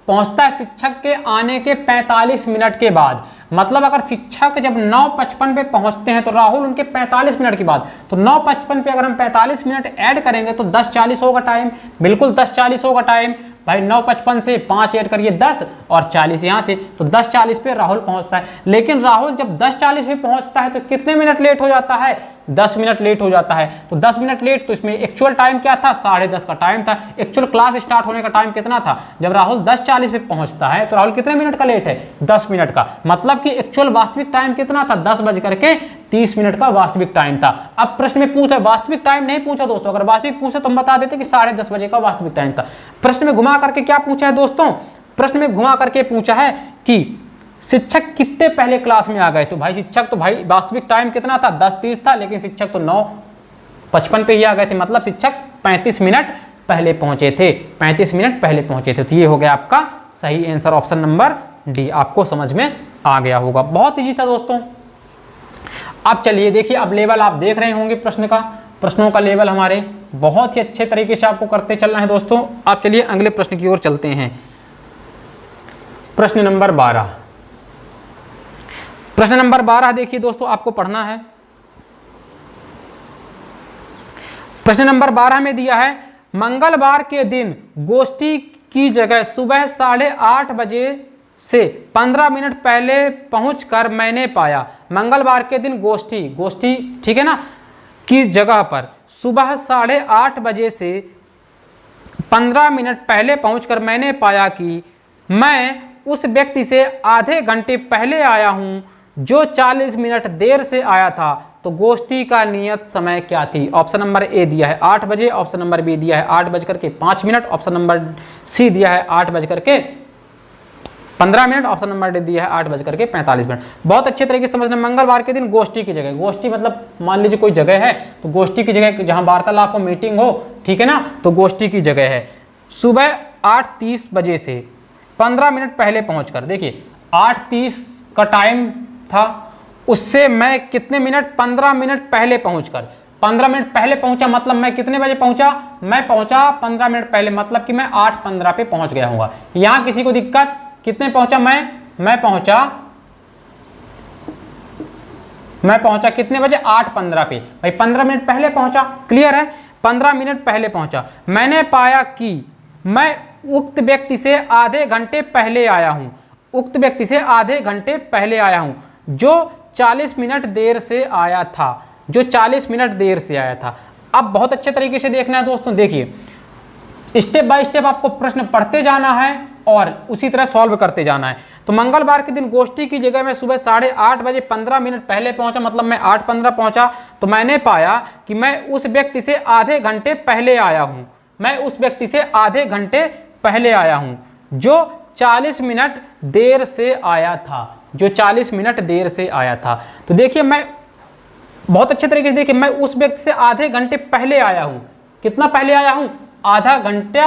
पहुंचता है शिक्षक के आने के 45 मिनट के बाद। मतलब अगर शिक्षक जब 9:55 पे पहुंचते हैं तो राहुल उनके 45 मिनट के बाद, तो 9:55 पे अगर हम 45 मिनट ऐड करेंगे तो 10:40 होगा टाइम। बिल्कुल 10:40 होगा टाइम भाई। 9:55 से 5 ऐड करिए 10 और 40 यहाँ से, तो 10:40 पे राहुल पहुंचता है। लेकिन राहुल जब 10:40 पे पहुंचता है तो कितने मिनट लेट हो जाता है? 10 मिनट लेट हो जाता है। तो 10 मिनट लेट, तो इसमें एक्चुअल टाइम क्या था? 10:30 का टाइम था। एक्चुअल क्लास स्टार्ट होने का टाइम कितना था? जब राहुल 10:40 पे पहुंचता है तो राहुल कितने मिनट का लेट है? 10 मिनट का। मतलब कि एक्चुअल वास्तविक टाइम कितना था? 10:30 का वास्तविक टाइम था। अब प्रश्न में पूछ रहा है, वास्तविक टाइम नहीं पूछा दोस्तों। अगर वास्तविक पूछे तो हम बता देते कि 10:30 बजे का वास्तविक टाइम था। प्रश्न में घुमा करके क्या पूछा है दोस्तों? प्रश्न में घुमा करके पूछा है कि शिक्षक कितने पहले क्लास में आ गए। तो भाई शिक्षक तो भाई वास्तविक टाइम कितना था? 10:30 था, लेकिन शिक्षक तो 9:55 पे ही आ गए थे। मतलब शिक्षक 35 मिनट पहले पहुंचे थे, 35 मिनट पहले पहुंचे थे। तो ये हो गया आपका सही आंसर, ऑप्शन नंबर डी। आपको समझ में आ गया होगा। बहुत ईजी था दोस्तों। अब चलिए देखिए, अब लेवल आप देख रहे होंगे प्रश्नों का लेवल हमारे बहुत ही अच्छे तरीके से आपको करते चलना है दोस्तों। आप चलिए अगले प्रश्न की ओर चलते हैं। प्रश्न नंबर 12। प्रश्न नंबर 12 देखिए दोस्तों, आपको पढ़ना है। प्रश्न नंबर 12 में दिया है, मंगलवार के दिन गोष्ठी की जगह सुबह 8:30 बजे से 15 मिनट पहले पहुंचकर मैंने पाया। मंगलवार के दिन गोष्ठी ठीक है ना, की जगह पर सुबह 8:30 बजे से 15 मिनट पहले पहुंचकर मैंने पाया कि मैं उस व्यक्ति से आधे घंटे पहले आया हूं जो 40 मिनट देर से आया था। तो गोष्ठी का नियत समय क्या थी? ऑप्शन नंबर ए दिया है 8 बजे, ऑप्शन नंबर बी दिया है 8:05, ऑप्शन नंबर सी दिया है 8:15, ऑप्शन नंबर डी दिया है 8:45। बहुत अच्छे तरीके से समझना। मंगलवार के दिन गोष्ठी की जगह, गोष्ठी मतलब मान लीजिए कोई जगह है, तो गोष्ठी की जगह जहां वार्तालाप हो, मीटिंग हो, ठीक है ना, तो गोष्ठी की जगह है। सुबह 8:30 बजे से 15 मिनट पहले पहुंचकर, देखिए 8:30 का टाइम था, उससे मैं कितने मिनट? 15 मिनट पहले पहुंचकर, 15 मिनट पहले पहुंचा। मतलब मैं कितने बजे पहुंचा? मैं पहुंचा 15 मिनट पहले, मतलब कि मैं 8:15 पे पहुंच गया हूँगा। यहां किसी को दिक्कत? कितने पहुंचा मैं पहुंचा कितने बजे? 8:15 पे। भाई 15 मिनट पहले पहुंचा, क्लियर है? 15 मिनट पहले पहुंचा। मैंने पाया कि मैं उक्त व्यक्ति से आधे घंटे पहले आया हूं, उक्त व्यक्ति से आधे घंटे पहले आया हूं जो 40 मिनट देर से आया था, जो 40 मिनट देर से आया था। अब बहुत अच्छे तरीके से देखना है दोस्तों। देखिए स्टेप बाय स्टेप आपको प्रश्न पढ़ते जाना है और उसी तरह सॉल्व करते जाना है। तो मंगलवार के दिन गोष्ठी की जगह मैं सुबह 8:30 बजे 15 मिनट पहले पहुंचा, मतलब मैं 8:15 पहुंचा। तो मैंने पाया कि मैं उस व्यक्ति से आधे घंटे पहले आया हूं, मैं उस व्यक्ति से आधे घंटे पहले आया हूं जो 40 मिनट देर से आया था, जो 40 मिनट देर से आया था। तो देखिए मैं बहुत अच्छे तरीके से देखिए, मैं उस व्यक्ति से आधे घंटे पहले आया हूं। कितना पहले आया हूं? आधा घंटा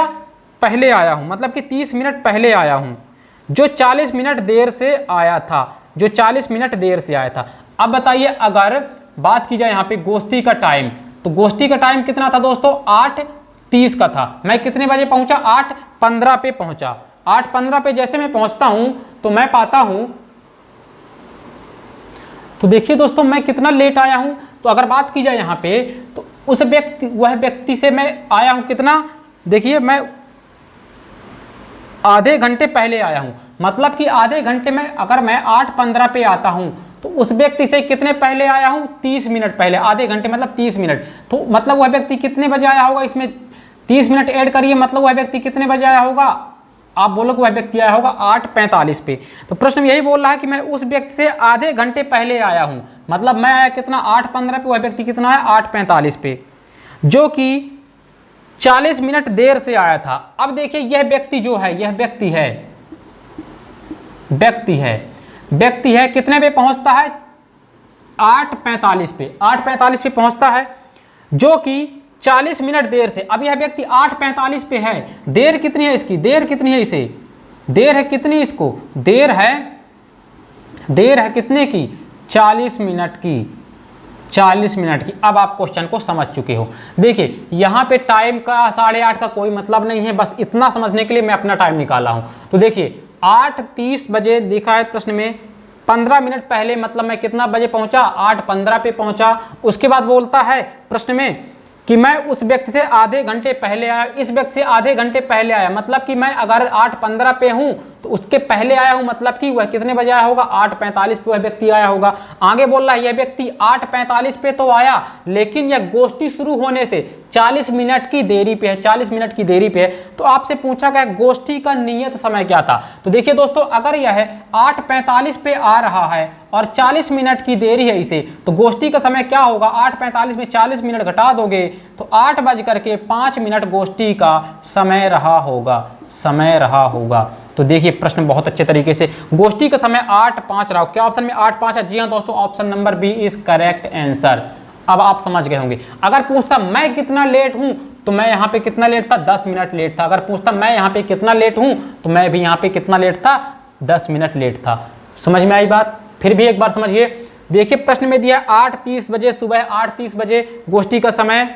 पहले आया हूं, मतलब कि 30 मिनट पहले आया हूं जो 40 मिनट देर से आया था, जो 40 मिनट देर से आया था। अब बताइए अगर बात की जाए यहाँ पे गोष्ठी का टाइम, तो गोष्ठी का टाइम कितना था दोस्तों? 8:30 का था। मैं कितने बजे पहुंचा? 8:15 पे पहुंचा। 8:15 पे जैसे मैं पहुंचता हूं तो मैं पाता हूं, तो देखिए दोस्तों मैं कितना लेट आया हूं। तो अगर बात की जाए यहाँ पे, तो उस वह व्यक्ति से मैं आया हूं कितना? देखिए मैं आधे घंटे पहले आया हूं, मतलब कि आधे घंटे में अगर मैं 8:15 पे आता हूं तो उस व्यक्ति से कितने पहले आया हूं? 30 मिनट पहले। आधे घंटे मतलब 30 मिनट। तो मतलब वह व्यक्ति कितने बजे आया होगा? इसमें 30 मिनट ऐड करिए, मतलब वह व्यक्ति कितने बजे आया होगा? आप बोलोगे वह व्यक्ति आया होगा 8:45 पे। तो प्रश्न यही बोल रहा है कि मैं उस व्यक्ति से आधे घंटे पहले आया हूं, मतलब मैं आया कितना 8:15 पे, वह व्यक्ति कितना आया 8:45 पे, जो कि 40 मिनट देर से आया था। अब देखिए यह व्यक्ति जो है, यह व्यक्ति है कितने पे पहुंचता है 8:45 पे, 8:45 पे पहुंचता है, जो कि 40 मिनट देर से। अब यह व्यक्ति 8:45 पे है, देर कितनी है इसकी, देर कितनी है इसे, देर है कितनी इसको, देर है कितने की 40 मिनट की, 40 मिनट की। अब आप क्वेश्चन को समझ चुके हो। देखिए यहाँ पे टाइम का 8:30 का कोई मतलब नहीं है, बस इतना समझने के लिए मैं अपना टाइम निकाला हूं। तो देखिए 8:30 बजे देखा है प्रश्न में, 15 मिनट पहले, मतलब मैं कितना बजे पहुंचा 8:15 पे पहुंचा। उसके बाद बोलता है प्रश्न में कि मैं उस व्यक्ति से आधे घंटे पहले आया, इस व्यक्ति से आधे घंटे पहले आया, मतलब कि मैं अगर 8:15 पे हूं तो उसके पहले आया हूं, मतलब कि वह कितने बजे आया होगा 8:45 पे वह व्यक्ति आया होगा। आगे बोल रहा है यह व्यक्ति 8:45 पे तो आया, लेकिन यह गोष्ठी शुरू होने से 40 मिनट की देरी पे है, 40 मिनट की देरी पे है। तो आपसे पूछा गया गोष्ठी का नियत समय क्या था। तो देखिए दोस्तों, अगर यह 8:45 पे आ रहा है और 40 मिनट की देरी है इसे, तो गोष्ठी का समय क्या होगा, 8:45 में 40 मिनट घटा दोगे तो 8:05 गोष्ठी का समय रहा होगा। तो देखिए प्रश्न बहुत अच्छे तरीके से, गोष्ठी का समय 8:05 रहा। क्या ऑप्शन में 8:05 है? जी हाँ दोस्तों, option number B is correct answer. अब आप समझ गए होंगे। अगर पूछता मैं कितना लेट हूं तो मैं यहाँ पे कितना लेट था, 10 मिनट लेट था। अगर पूछता मैं यहाँ पे कितना लेट हूं तो मैं भी यहाँ पे कितना लेट था, 10 मिनट लेट था। समझ में आई बात? फिर भी एक बार समझिए। देखिए प्रश्न में दिया 8:30 बजे, सुबह 8:30 बजे गोष्ठी का समय,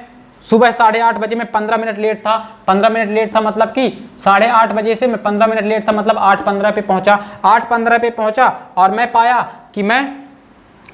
सुबह 8:30 बजे में 15 मिनट लेट था, 15 मिनट लेट था मतलब कि 8:30 बजे से मैं 15 मिनट लेट था, मतलब 8:15 पे पहुंचा। 8:15 पे पहुंचा और मैं पाया कि मैं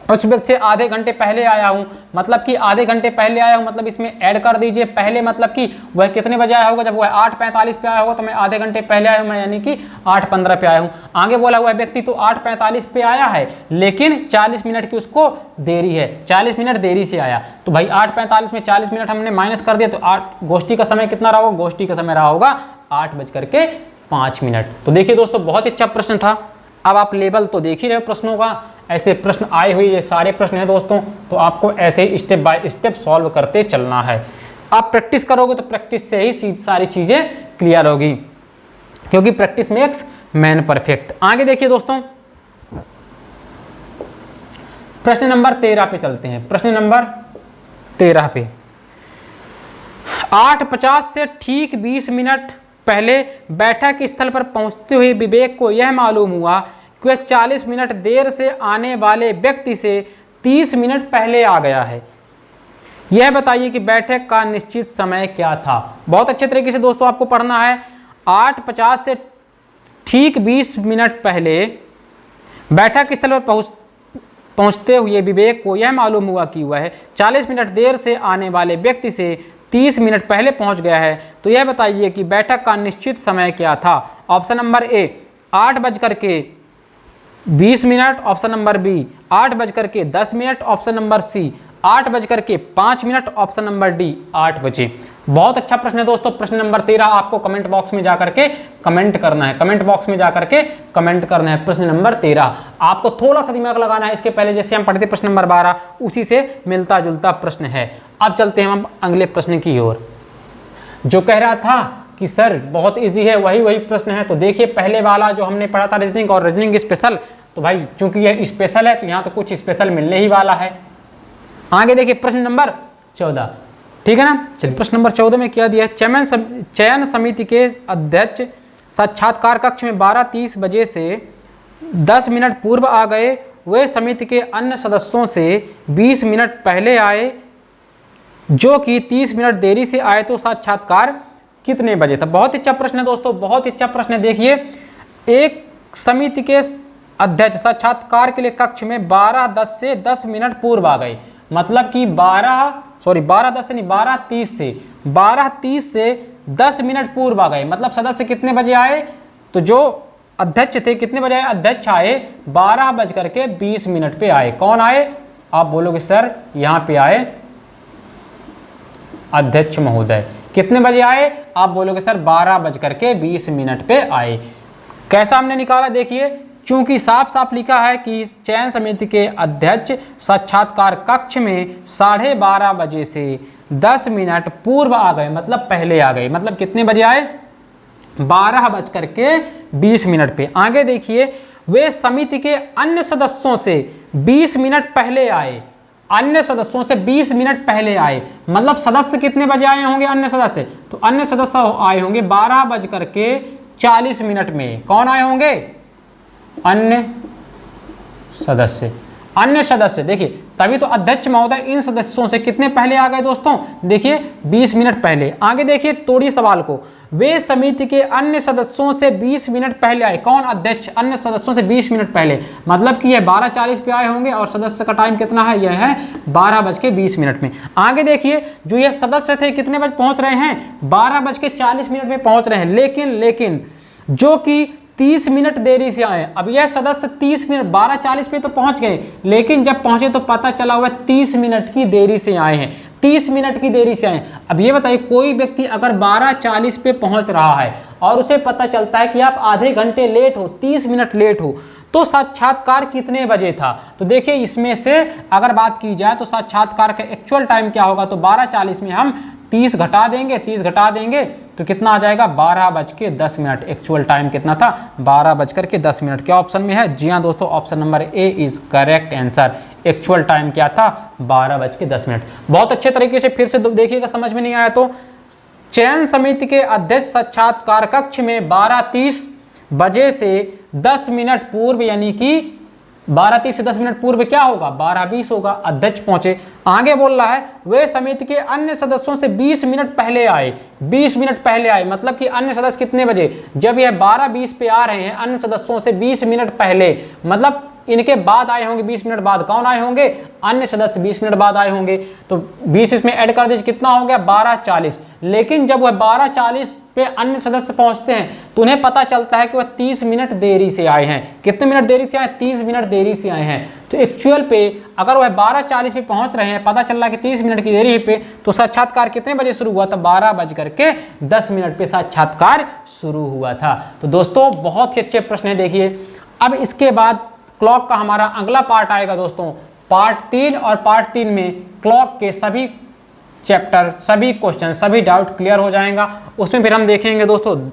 उस व्यक्ति से आधे घंटे पहले आया हूं, मतलब कि आधे घंटे पहले आया हूं, मतलब इसमें ऐड कर दीजिए पहले, मतलब कि वह कितने बजे आया होगा, जब वह 8:45 पे आया होगा तो मैं आधे घंटे पहले आया हूं, मैं यानी कि 8:15 पे आया हूं। आगे बोला हुआ व्यक्ति तो 8:45 पे आया है, लेकिन 40 मिनट की उसको देरी है, 40 मिनट देरी से आया। तो भाई 8:45 में 40 मिनट हमने माइनस कर दिया, तो गोष्ठी का समय कितना रहा होगा, गोष्ठी का समय रहा होगा 8:05। तो देखिए दोस्तों, बहुत अच्छा प्रश्न था। अब आप लेवल तो देख ही रहे हो प्रश्नों का, ऐसे प्रश्न आए हुए ये सारे प्रश्न हैं दोस्तों, तो आपको ऐसे ही स्टेप बाय स्टेप सॉल्व करते चलना है। आप प्रैक्टिस करोगे तो प्रैक्टिस से ही सारी चीजें क्लियर होगी, क्योंकि प्रैक्टिस मेक्स मैन परफेक्ट। आगे देखिए दोस्तों, प्रश्न नंबर 13 पे चलते हैं। प्रश्न नंबर 13 पे 8:50 से ठीक 20 मिनट पहले बैठक स्थल पर पहुंचते हुए विवेक को यह मालूम हुआ कि वह 40 मिनट देर से आने वाले व्यक्ति से 30 मिनट पहले आ गया है। यह बताइए कि बैठक का निश्चित समय क्या था। बहुत अच्छे तरीके से दोस्तों आपको पढ़ना है। 8:50 से ठीक 20 मिनट पहले बैठक स्थल पर पहुंचते हुए विवेक को यह मालूम हुआ कि वह 40 मिनट देर से आने वाले व्यक्ति से 30 मिनट पहले पहुंच गया है। तो यह बताइए कि बैठक का निश्चित समय क्या था। Option number A 8:20, option number B 8:10, option number C 8:05, option number D 8 बजे। बहुत अच्छा प्रश्न है दोस्तों। प्रश्न नंबर 13 आपको कमेंट बॉक्स में जाकर के कमेंट करना है, कमेंट बॉक्स में जाकर के कमेंट करना है। प्रश्न नंबर 13 आपको थोड़ा सा दिमाग लगाना है। इसके पहले जैसे हम पढ़े थे प्रश्न नंबर 12, उसी से मिलता जुलता प्रश्न है। अब चलते हैं हम अगले प्रश्न की ओर। जो कह रहा था कि सर बहुत इजी है, वही प्रश्न है। तो देखिए पहले वाला जो हमने पढ़ा था रीजनिंग और रीजनिंग स्पेशल, तो भाई चूंकि यह स्पेशल है तो यहाँ तो कुछ स्पेशल मिलने ही वाला है। आगे देखिए प्रश्न नंबर 14, ठीक है ना। चलिए प्रश्न नंबर 14 में क्या दिया है, चयन समिति के अध्यक्ष साक्षात्कार कक्ष में 12:30 बजे से 10 मिनट पूर्व आ गए। वे समिति के अन्य सदस्यों से 20 मिनट पहले आए, जो कि 30 मिनट देरी से आए, तो साक्षात्कार कितने बजे था। बहुत अच्छा प्रश्न है दोस्तों, बहुत अच्छा प्रश्न है। देखिए एक समिति के अध्यक्ष साक्षात्कार के लिए कक्ष में 12:10 से 10 मिनट पूर्व आ गए, मतलब कि 12:30 से 10 मिनट पूर्व आ गए। मतलब सदस्य कितने बजे आए, तो जो अध्यक्ष थे कितने बजे आए, अध्यक्ष आए 12:20 पे आए। कौन आए, आप बोलोगे सर यहाँ पे आए अध्यक्ष महोदय। कितने बजे आए? आप बोलोगे सर 12:20 पे आए। कैसा हमने निकाला देखिए, चूंकि साफ साफ लिखा है कि चयन समिति के अध्यक्ष साक्षात्कार कक्ष में 12:30 बजे से 10 मिनट पूर्व आ गए, मतलब पहले आ गए। मतलब कितने बजे आए? 12:20 पे। आगे देखिए, वे समिति के अन्य सदस्यों से 20 मिनट पहले आए। अन्य सदस्यों से 20 मिनट पहले आए, मतलब सदस्य कितने बजे आए होंगे? अन्य सदस्य, तो अन्य सदस्य आए होंगे 12:40 में। कौन आए होंगे? अन्य सदस्य। अन्य सदस्य देखिए, तभी तो अध्यक्ष महोदय इन सदस्यों से कितने पहले आ गए दोस्तों? देखिए 20 मिनट पहले। आगे देखिए, तोड़िए सवाल को। वे समिति के अन्य सदस्यों से 20 मिनट पहले आए। कौन? अध्यक्ष अन्य सदस्यों से 20 मिनट पहले, मतलब कि यह 12:40 पे आए होंगे और सदस्य का टाइम कितना है? यह है 12:20 में। आगे देखिए, जो ये सदस्य थे कितने बजे पहुंच रहे हैं? 12:40 में पहुंच रहे हैं। लेकिन जो कि 30 मिनट देरी से आए। अब यह सदस्य 30 मिनट 12:40 पे तो पहुंच गए, लेकिन जब पहुंचे तो पता चला हुआ 30 मिनट की देरी से आए हैं। 30 मिनट की देरी से आए। अब ये बताइए, कोई व्यक्ति अगर 12:40 पे पहुंच रहा है और उसे पता चलता है कि आप आधे घंटे लेट हो, 30 मिनट लेट हो, तो साक्षात्कार कितने बजे था? तो देखिए, इसमें से अगर बात की जाए तो साक्षात्कार का एक्चुअल टाइम क्या होगा? तो 12:40 में हम 30 घटा देंगे तो कितना आ जाएगा? 12:10। एक्चुअल टाइम कितना था? 12:10। क्या ऑप्शन में है? जी हाँ दोस्तों, option number A is correct answer. Actual time क्या था? 12:10। बहुत अच्छे तरीके से फिर से देखिएगा, समझ में नहीं आया तो चयन समिति के अध्यक्ष साक्षात्कार कक्ष में 12:30 बजे से 10 मिनट पूर्व, यानी कि 12:30 से 10 मिनट पूर्व क्या होगा? 12:20 होगा। अध्यक्ष पहुंचे। आगे बोल रहा है, वे समिति के अन्य सदस्यों से 20 मिनट पहले आए। 20 मिनट पहले आए, मतलब कि अन्य सदस्य कितने बजे? जब यह 12:20 पे आ रहे हैं, अन्य सदस्यों से 20 मिनट पहले, मतलब इनके बाद आए होंगे 20 मिनट बाद। कौन आए होंगे? अन्य सदस्य 20 मिनट बाद आए होंगे। तो 20 इसमें ऐड कर दीजिए, कितना हो गया? 12:40। लेकिन जब वह 12:40 पे अन्य सदस्य पहुंचते हैं तो उन्हें पता चलता है कि वह 30 मिनट देरी से आए हैं। कितने मिनट देरी से आए? 30 मिनट देरी से आए हैं। तो एक्चुअल पे अगर वह 12:40 पे पहुंच रहे हैं, पता चल रहा है कि 30 मिनट की देरी पे, तो साक्षात्कार कितने बजे शुरू हुआ था? 12:10 पे साक्षात्कार शुरू हुआ था। तो दोस्तों, बहुत ही अच्छे प्रश्न है। देखिए, अब इसके बाद क्लॉक का हमारा अगला पार्ट आएगा दोस्तों, पार्ट 3। और पार्ट 3 में क्लॉक के सभी चैप्टर, सभी क्वेश्चन, सभी डाउट क्लियर हो जाएगा। उसमें फिर हम देखेंगे दोस्तों,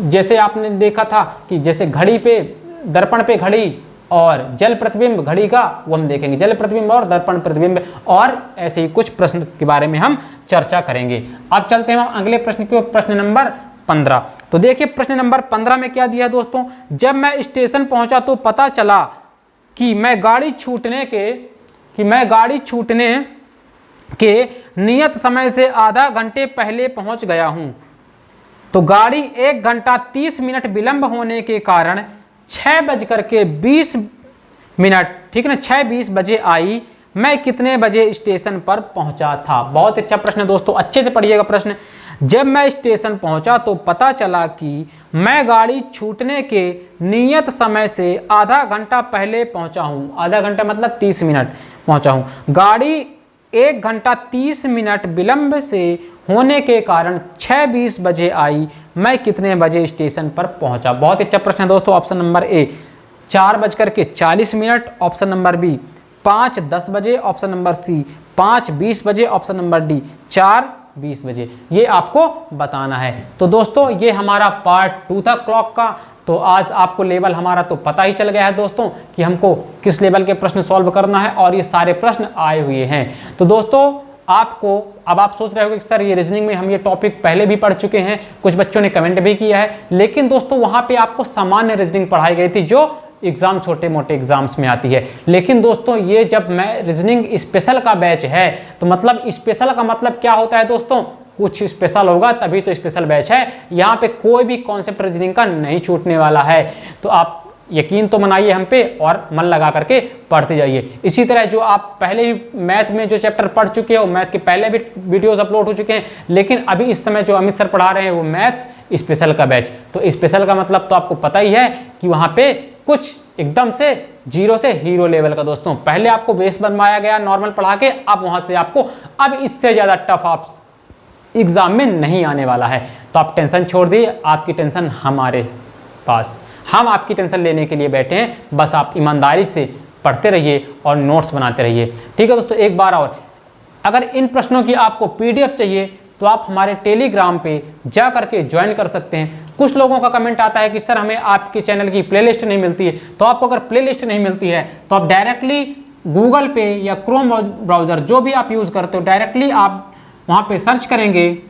जैसे आपने देखा था कि जैसे घड़ी पे, दर्पण पे घड़ी और जल प्रतिबिंब घड़ी का, वो हम देखेंगे। जल प्रतिबिंब और दर्पण प्रतिबिंब, और ऐसे ही कुछ प्रश्न के बारे में हम चर्चा करेंगे। अब चलते हैं हम अगले प्रश्न की, प्रश्न नंबर 15। तो देखिए, प्रश्न नंबर 15 में क्या दिया है दोस्तों? जब मैं स्टेशन पहुंचा तो पता चला कि मैं गाड़ी छूटने के नियत समय से आधा घंटे पहले पहुंच गया हूं। तो गाड़ी 1 घंटा 30 मिनट विलंब होने के कारण 6:20, ठीक है ना, 6:20 बजे आई। मैं कितने बजे स्टेशन पर पहुंचा था? बहुत अच्छा प्रश्न है दोस्तों, अच्छे से पढ़िएगा प्रश्न। जब मैं स्टेशन पहुंचा तो पता चला कि मैं गाड़ी छूटने के नियत समय से आधा घंटा पहले पहुंचा हूं। आधा घंटा मतलब 30 मिनट पहुंचा हूं। गाड़ी 1 घंटा 30 मिनट विलंब से होने के कारण 6:20 बजे आई। मैं कितने बजे स्टेशन पर पहुंचा? बहुत अच्छा प्रश्न है दोस्तों। Option number A 4:40। Option number B 5:10 बजे। ऑप्शन नंबर सी 5:20 बजे। ऑप्शन नंबर डी 4:20 बजे। ये आपको बताना है। तो दोस्तों, ये हमारा पार्ट 2 था क्लॉक का। तो आज आपको लेवल हमारा तो पता ही चल गया है दोस्तों कि हमको किस लेवल के प्रश्न सॉल्व करना है, और ये सारे प्रश्न आए हुए हैं। तो दोस्तों, आपको अब आप सोच रहे होंगे कि सर ये रीजनिंग में हम ये टॉपिक पहले भी पढ़ चुके हैं, कुछ बच्चों ने कमेंट भी किया है, लेकिन दोस्तों वहां पे आपको सामान्य रीजनिंग पढ़ाई गई थी जो एग्जाम, छोटे मोटे एग्जाम्स में आती है। लेकिन दोस्तों, ये जब मैं रीजनिंग स्पेशल का बैच है, तो मतलब स्पेशल का मतलब क्या होता है दोस्तों? कुछ स्पेशल होगा तभी तो स्पेशल बैच है। यहाँ पे कोई भी कॉन्सेप्ट रीजनिंग का नहीं छूटने वाला है। तो आप यकीन तो मनाइए हम पे और मन लगा करके पढ़ते जाइए। इसी तरह जो आप पहले भी मैथ में जो चैप्टर पढ़ चुके हो, मैथ के पहले भी वीडियोस अपलोड हो चुके हैं, लेकिन अभी इस समय जो अमित सर पढ़ा रहे हैं वो मैथ्स स्पेशल का बैच। तो स्पेशल का मतलब तो आपको पता ही है कि वहाँ पे कुछ एकदम से जीरो से हीरो लेवल का दोस्तों। पहले आपको बेस बनवाया गया नॉर्मल पढ़ा के, अब वहाँ से आपको अब इससे ज़्यादा टफ आप एग्ज़ाम में नहीं आने वाला है। तो आप टेंशन छोड़ दिए, आपकी टेंशन हमारे पास, हम आपकी टेंशन लेने के लिए बैठे हैं। बस आप ईमानदारी से पढ़ते रहिए और नोट्स बनाते रहिए। ठीक है दोस्तों, एक बार और अगर इन प्रश्नों की आपको PDF चाहिए तो आप हमारे टेलीग्राम पे जा करके ज्वाइन कर सकते हैं। कुछ लोगों का कमेंट आता है कि सर हमें आपके चैनल की प्लेलिस्ट नहीं मिलती है। तो आपको अगर प्लेलिस्ट नहीं मिलती है तो आप डायरेक्टली गूगल पे या क्रोम ब्राउज़र जो भी आप यूज़ करते हो, डायरेक्टली आप वहाँ पे सर्च करेंगे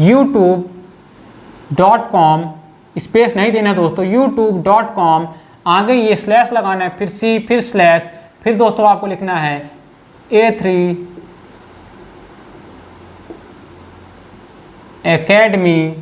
youtube.com, स्पेस नहीं देना दोस्तों, youtube.com, आगे ये स्लैश लगाना है, फिर C, फिर स्लैश, फिर दोस्तों आपको लिखना है A3 एकेडमी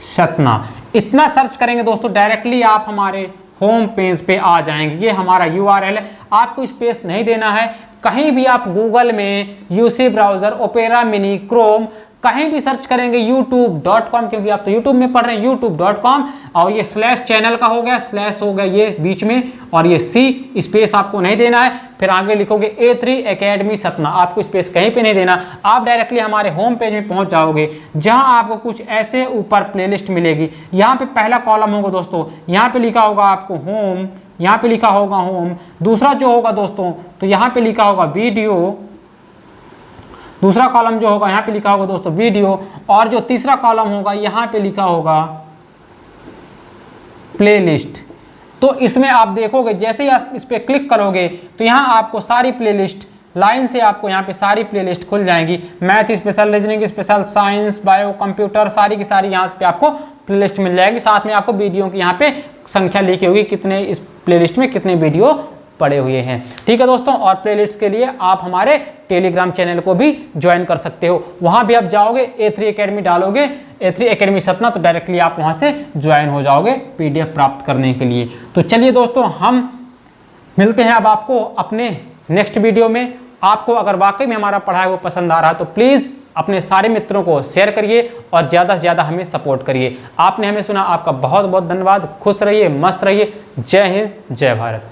सतना। इतना सर्च करेंगे दोस्तों, डायरेक्टली आप हमारे होम पेज पे आ जाएंगे। ये हमारा URL है, आपको स्पेस नहीं देना है। कहीं भी आप गूगल में UC browser, opera mini, Chrome कहीं भी सर्च करेंगे youtube.com, क्योंकि आप तो YouTube में पढ़ रहे हैं, youtube.com, और ये स्लैश चैनल का हो गया, स्लैश हो गया ये बीच में, और ये C स्पेस आपको नहीं देना है। फिर आगे लिखोगे A3 एकेडमी सतना, आपको स्पेस कहीं पे नहीं देना। आप डायरेक्टली हमारे होम पेज में पहुंच जाओगे, जहां आपको कुछ ऐसे ऊपर प्लेलिस्ट मिलेगी। यहाँ पे पहला कॉलम होगा दोस्तों, यहाँ पे लिखा होगा आपको होम, यहाँ पे लिखा होगा होम। दूसरा जो होगा दोस्तों, तो यहाँ पे लिखा होगा वीडियो, दूसरा कॉलम जो होगा यहाँ पे लिखा होगा दोस्तों वीडियो, और जो तीसरा कॉलम होगा यहाँ पे लिखा होगा प्लेलिस्ट। तो इसमें आप देखोगे जैसे ही आप इस पर क्लिक करोगे तो यहाँ आपको सारी प्लेलिस्ट लाइन से आपको यहाँ पे सारी प्लेलिस्ट खुल जाएंगी। Math special, reasoning special, science, bio, computer, सारी की सारी यहाँ पे आपको प्लेलिस्ट मिल जाएगी। साथ में आपको वीडियो की यहाँ पे संख्या लिखी होगी, कितने इस प्लेलिस्ट में कितने वीडियो पड़े हुए हैं। ठीक है दोस्तों, और प्लेलिस्ट के लिए आप हमारे टेलीग्राम चैनल को भी ज्वाइन कर सकते हो। वहां भी आप जाओगे, A3 एकेडमी डालोगे, A3 एकेडमी सतना, तो डायरेक्टली आप वहां से ज्वाइन हो जाओगे PDF प्राप्त करने के लिए। तो चलिए दोस्तों, हम मिलते हैं अब आपको अपने नेक्स्ट वीडियो में। आपको अगर वाकई में हमारा पढ़ाया हुआ पसंद आ रहा है तो प्लीज़ अपने सारे मित्रों को शेयर करिए और ज़्यादा से ज़्यादा हमें सपोर्ट करिए। आपने हमें सुना, आपका बहुत बहुत धन्यवाद। खुश रहिए, मस्त रहिए। जय हिंद, जय भारत।